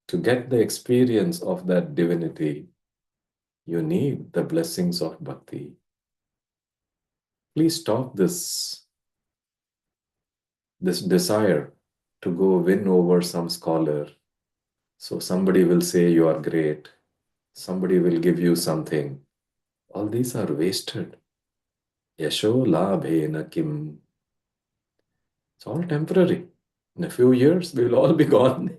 to get the experience of that divinity, you need the blessings of bhakti. Please stop this desire to go win over some scholar. So somebody will say you are great. Somebody will give you something. All these are wasted. Yasho labhena kim. It's all temporary. In a few years, we will all be gone.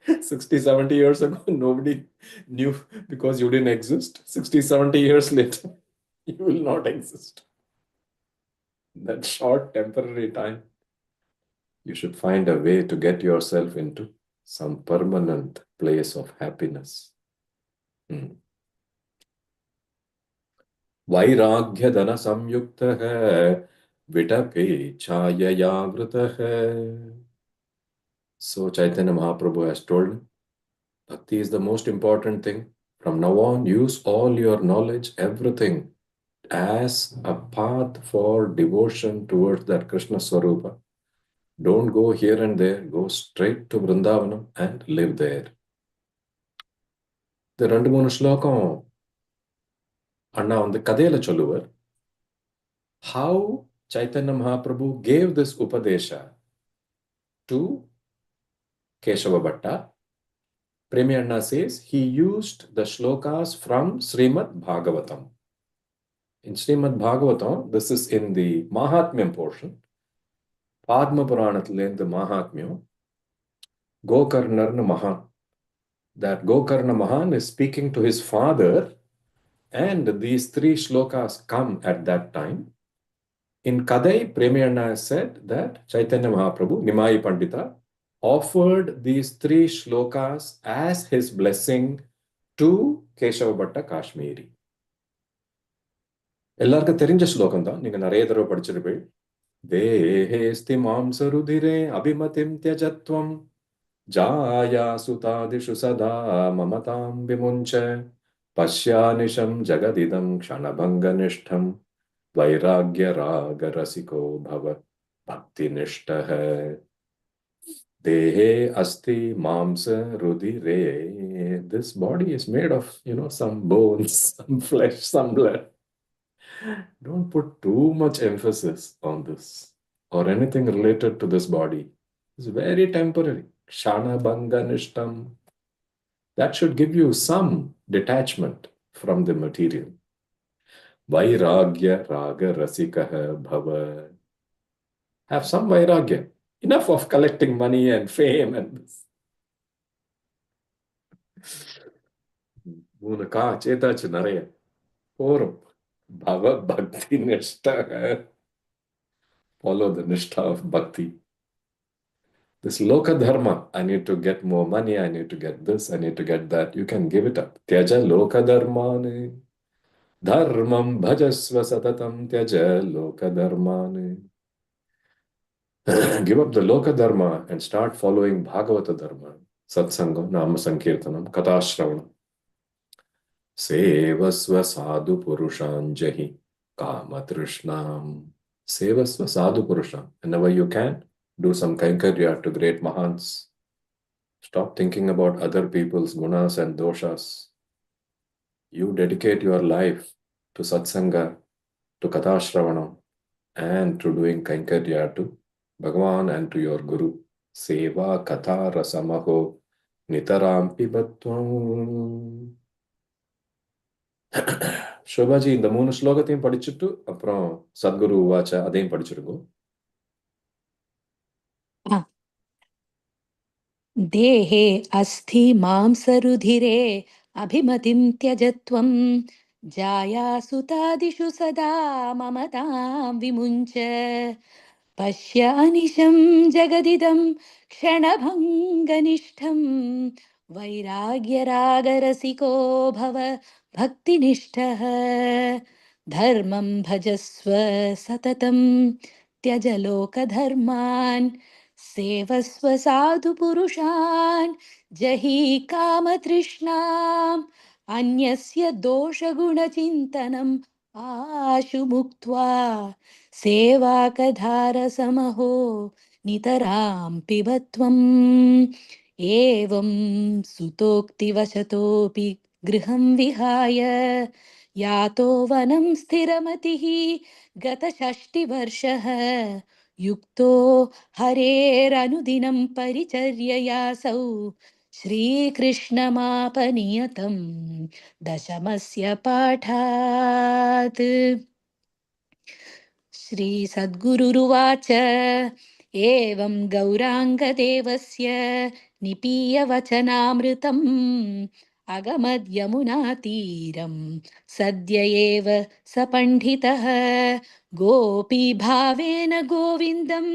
60, 70 years ago, nobody knew because you didn't exist. 60, 70 years later, you will not exist. That short temporary time, you should find a way to get yourself into some permanent place of happiness. Vairagya dana samyuktah vitape chayayavritah. So Chaitanya Mahaprabhu has told, bhakti is the most important thing. From now on, use all your knowledge, everything, as a path for devotion towards that Krishna Swarupa. Don't go here and there. Go straight to Vrindavanam and live there. The ரெண்டு மூணு ஸ்லோகம் அண்ணா வந்து கதையில சொல்லுவர். How Chaitanya Mahaprabhu gave this Upadesha to Keshava Bhatta. Premi Anna says he used the shlokas from Srimad Bhagavatam. In Srimad Bhagavatam, this is in the Mahatmyam portion. Padma Puranathile the Mahatmyam. Gokarnarna Mahan. That Gokarna Mahan is speaking to his father, and these three shlokas come at that time. In Kadai, Premi Anna said that Chaitanya Mahaprabhu, Nimai Pandita, offered these three shlokas as his blessing to Keshava Bhatta Kashmiri. எல்லாருக்கும் தெரிஞ்ச ஸ்லோகம் தான், நீங்க நிறைய தடவை படிச்சிருப்பீங்க. தேஹேஸ்தி மாம்சருதிரே அபிமதிம் த்யஜத்வம் ஜாயா சுதாதிஷு சதா மமதாம் விமுஞ்ச பஷ்யானிஷம் ஜகதிதம் க்ஷணபங்கநிஷ்டம் Vairagya raga rasiko bhava bhakti nishtah. Dehe asti mamsa rudire. This body is made of, some bones, some flesh, some blood. Don't put too much emphasis on this or anything related to this body. It's very temporary. Shana banga nishtam. That should give you some detachment from the material. Vairagya raga rasikaha bhava. Have some vairagya. Enough of collecting money and fame and this. Unaka chetach naraya. Porum. Bhava bhakti nishtha. Follow the nishtha of bhakti. This loka dharma, I need to get more money, I need to get this, I need to get that. You can give it up. Tyaja loka dharmane. Dharmam bhajasva satatam tyaja loka dharmane. Give up the loka dharma and start following Bhagavata dharma. Satsanga, Nama Sankirtanam, Katashravanam. Sevasva sadhu purushanjahi kama trishnam. Sevasva sadhu purusham. Whenever you can, do some kainkarya to great mahants. Stop thinking about other people's gunas and doshas. You dedicate your life to satsanga, to katashravanam, and to doing kainkarya to Bhagavan and to your Guru. Seva katha rasamaho nitaram pibatvam. Shobhaji, இந்த 3 ஸ்லோகத்தையும் படிச்சுட்டு அப்புறம் சத்குரு வாச்ச அதையும் படிச்சிருங்க. देहे अस्ति मांसरुधिरे अभिमतिं त्यजत्वं जायासुतादिषु सदा ममतां विमुञ्च पश्य अनिशं जगदिदं क्षणभङ्गनिष्ठं वैराग्यरागरसिको भव भक्तिनिष्ठः धर्मं भजस्व सततं त्यज लोकधर्मान् सेवस्व साधुपुरुषान् जहि कामतृष्णाम् अन्यस्य दोषगुणचिन्तनम् आशु मुक्त्वा सेवाकधारसमहो नितरां पिबत्वम् एवं सुतोक्तिवशतोऽपि गृहं विहाय यातो वनं स्थिरमतिः गतषष्टिवर्षः युक्तो हरेरनुदिनं परिचर्ययासौ श्रीकृष्णमापनियतं दशमस्य पाठात् श्रीसद्गुरुरुवाच एवं गौराङ्गदेवस्य निपीयवचनामृतम् अगमद्यमुनातीरं सद्य एव स पण्डितः गोपीभावेन गोविन्दं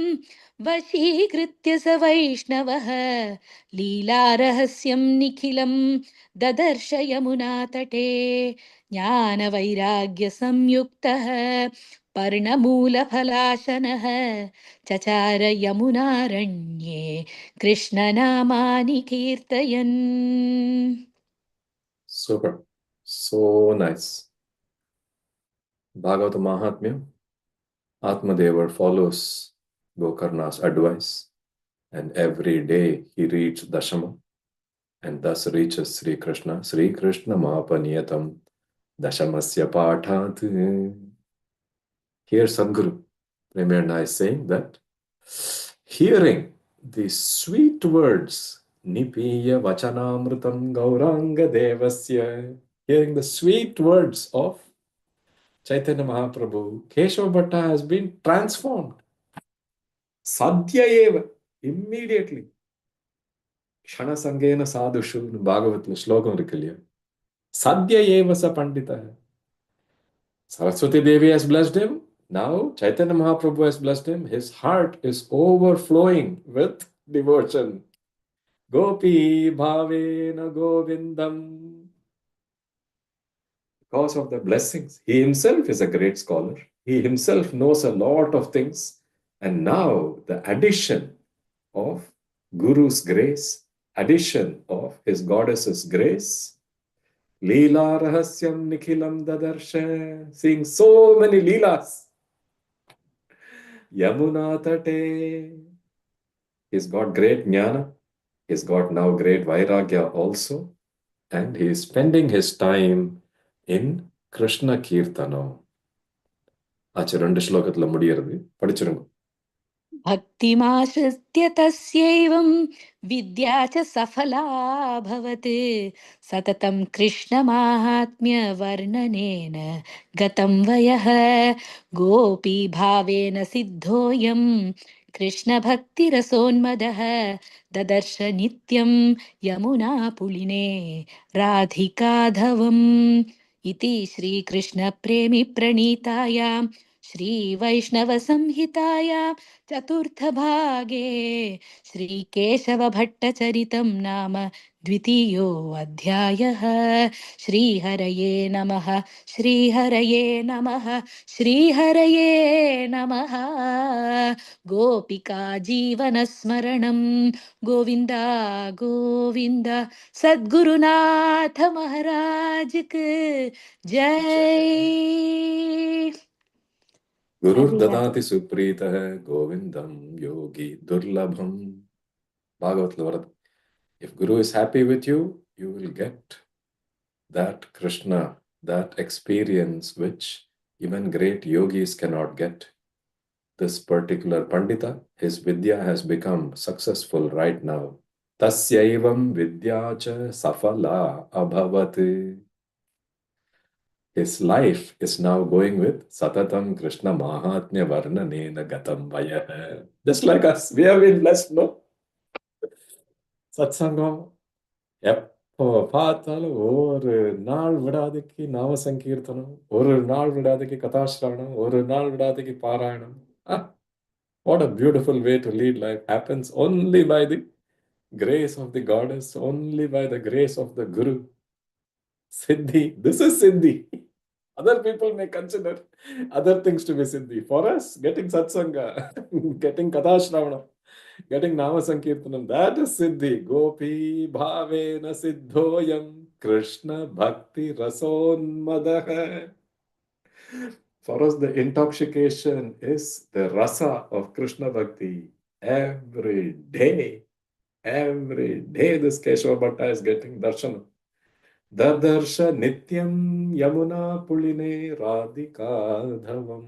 वशीकृत्य स वैष्णवः लीलारहस्यं निखिलं ददर्श यमुनातटे ज्ञानवैराग्यसंयुक्तः पर्णमूलफलाशनः चचार यमुनारण्ये कृष्णनामानि कीर्तयन्. Super. So nice. Bhagavata Mahatmya. Atmadeva follows Gokarna's advice, and every day he reads Dashama and thus reaches Sri Krishna. Sri Krishna Mapaniyatam Dashamasya Pathat. Here Sadguru Premayana is saying that hearing these sweet words, Nipiya Vachanamritam Gauranga Devasya, hearing the sweet words of Chaitanya Mahaprabhu, Keshava Bhatta has been transformed. Sadhya eva, immediately. Kshana Sangena Sadhushu, Bhagavatla Shlokam Rikalya. Sadhya eva sa Pandita. Saraswati Devi has blessed him. Now Chaitanya Mahaprabhu has blessed him. His heart is overflowing with devotion. Gopi Bhavena Govindam. Because of the blessings, he himself is a great scholar. He himself knows a lot of things. And now the addition of Guru's grace, addition of his goddess's grace, Leela rahasyam nikhilam dadarsha. Seeing so many leelas. Yamuna tate. He's got great jnana. He's got now great vairagya also. And he is spending his time in Krishna Kirtanam. ஆச்சு 2 ஸ்லோகத்துல முடியறது. படிச்சிருங்க. भक्तिमाश्रित्य तस्यैवं विद्या च सफला भवत् सततं कृष्णमाहात्म्यवर्णनेन गतं वयः गोपीभावेन सिद्धोऽयं कृष्णभक्तिरसोन्मदः ददर्श नित्यं यमुनापुलिने राधिकाधवम् इति श्रीकृष्णप्रेमिप्रणीतायां श्रीवैष्णवसंहितायां चतुर्थभागे श्रीकेशवभट्टचरितं नाम द्वितीयोऽध्यायः। श्रीहरये नमः, श्रीहरये नमः, श्रीहरये नमः। गोपिका जीवनस्मरणं गोविन्द गोविन्द। सद्गुरुनाथ महाराज की जय। Gurur dadati supritaha govindam yogi durlabham. Bhagavatal varad. If Guru is happy with you, you will get that Krishna, that experience which even great yogis cannot get. This particular Pandita, his Vidya has become successful right now. Tasyaivam Vidyacha Safala Abhavati. His life is now going with Satatam Krishna Mahatmya Varnanena Gatam Vayah. Just like us, we have been blessed, no? Satsangam. எப்போ பார்த்தாலும் ஒரு நாள் விடாதைக்கு நாம சங்கீர்த்தனம், ஒரு நாள் விடாதைக்கு கதாசிரவணம், ஒரு நாள் விடாதைக்கு பாராயணம். What a beautiful way to lead life. Happens only by the grace of the goddess, only by the grace of the Guru. Siddhi. This is Siddhi. Other people may consider other things to be Siddhi. For us, getting Satsanga, getting Kathashravanam, getting Nama Sankirtanam, that is Siddhi. Gopi Bhavena Siddhoyam Krishna Bhakti Rasonmadaha. For us, the intoxication is the rasa of Krishna Bhakti. Every day this Keshava Bhatta is getting darshan. Dadarsha Nityam Yamuna Puline Radhikadhavam.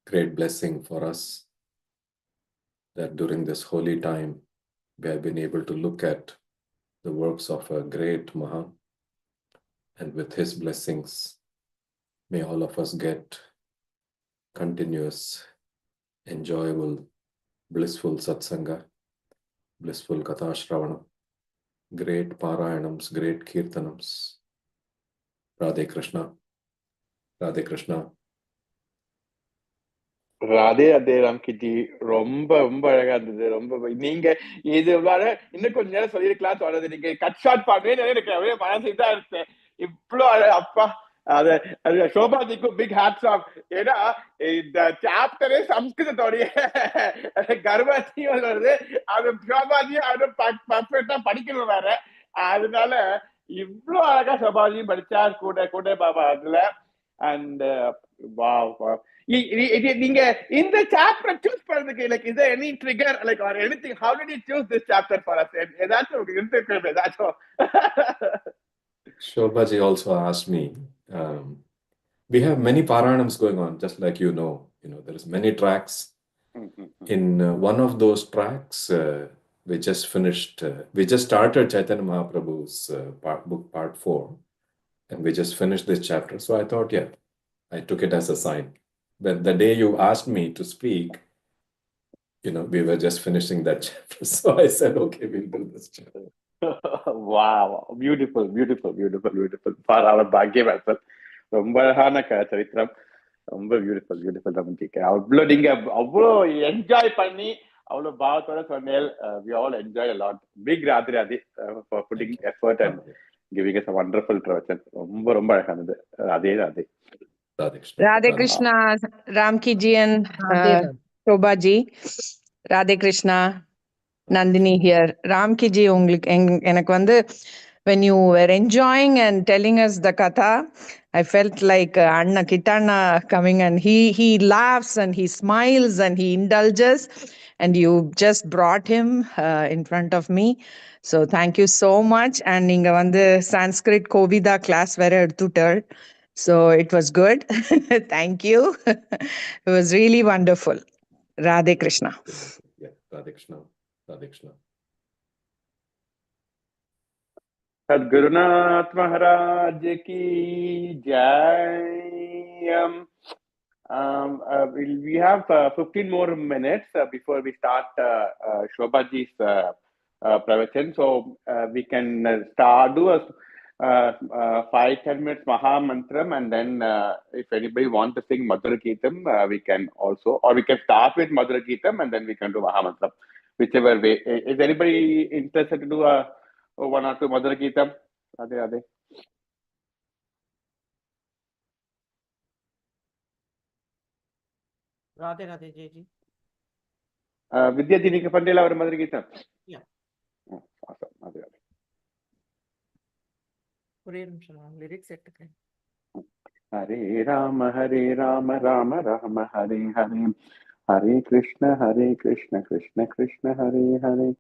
Great blessing for us that during this holy time we have been able to look at the works of a great Maha, and with his blessings may all of us get continuous, enjoyable, blissful satsanga, blissful kathashravana, great parayanams, great kirtanams. Radhe Krishna. Radhe Krishna. Radhe Radhe ராம்கிஜி. ரொம்ப ரொம்ப அழகா இருந்தது. ரொம்ப நீங்க இது இன்னும் கொஞ்ச நேரம் சொல்லிருக்கலாம் தோணுது. நீங்க கட் ஷாட் பண்ணுவேன்னு எனக்கு அப்படியே மனசு தான் இருந்தேன். இவ்வளோ அப்பா அது சோபாஜிக்கும் பிக் ஹேட்ஸ் ஆஃப். ஏன்னா இந்த சாப்டரே சம்ஸ்கிருதத்தோடைய கர்வத்தையும் வருது. அது சோபாஜியும் அது பர்ஃபெக்டா படிக்கணும் வேற. அதனால இவ்வளோ அழகா சோபாஜியும் படிச்சா கூட பாபா அதுல. அண்ட் நீங்க இந்த சாப்டர் சூஸ் பண்றதுக்கு like is there any trigger like or anything? How did you choose this chapter for us? ஏதாச்சும் இருக்கு ஏதாச்சும்? Shobhaji also asked me. We have many parayanams going on, just like you know there is many tracks. In one of those tracks, we just finished. We just started Chaitanya Mahaprabhu's book part 4, and we just finished this chapter. So I thought, yeah, I took it as a sign. But the day you asked me to speak, we were just finishing that chapter. So I said, okay, we'll do this chapter. Wow, beautiful. For our Bhagya Vaisal. ரொம்ப அழகான சரித்திரம். ரொம்ப beautiful நமக்கு. அவ்வளோ நீங்க அவ்வளோ enjoy பண்ணி அவ்வளோ பாவத்தோட சொன்னேன். We all enjoyed a lot. Big Radhe for putting effort and giving us a wonderful பிரவச்சன். ரொம்ப அழகானது. Radhe Radhe Krishna, Ramki ji and Shobha ji. Radhe Krishna. Nandini here. Ramki ji, எனக்கு வந்து when you were enjoying and telling us the katha, I felt like Anna Kitana coming, and he laughs and he smiles and he indulges, and you just brought him in front of me. So thank you so much. And நீங்க வந்து Sanskrit Kovida class வேற எடுத்துட்டார். So it was good. Thank you. It was really wonderful. Radhe Krishna. Yeah, Radhe Krishna. Radhe Krishna. Sadgurunath Maharaj ki jai. We have 15 more minutes before we start Shobhaji's pravachan. So we can do a 5-10 minutes Maha Mantram, and then if anybody wants to sing Madhura Geetam, we can also, or we can start with Madhura Geetam and then we can do Maha Mantram, whichever way. Is anybody interested to do a 1 or 2 Madhura Geetam? Radhe Radhe. Radhe Radhe Jeji. Vidya ji, நீங்க பண்றீங்களா ஒரு Madhura Geetam? Yeah. Awesome. Radhe Radhe. ஒரே நிமிஷம் lyrics எடுத்துக்கிறேன். Hare Rama Rama Rama Hare Hare, Hare Krishna Krishna Krishna Hare Hare.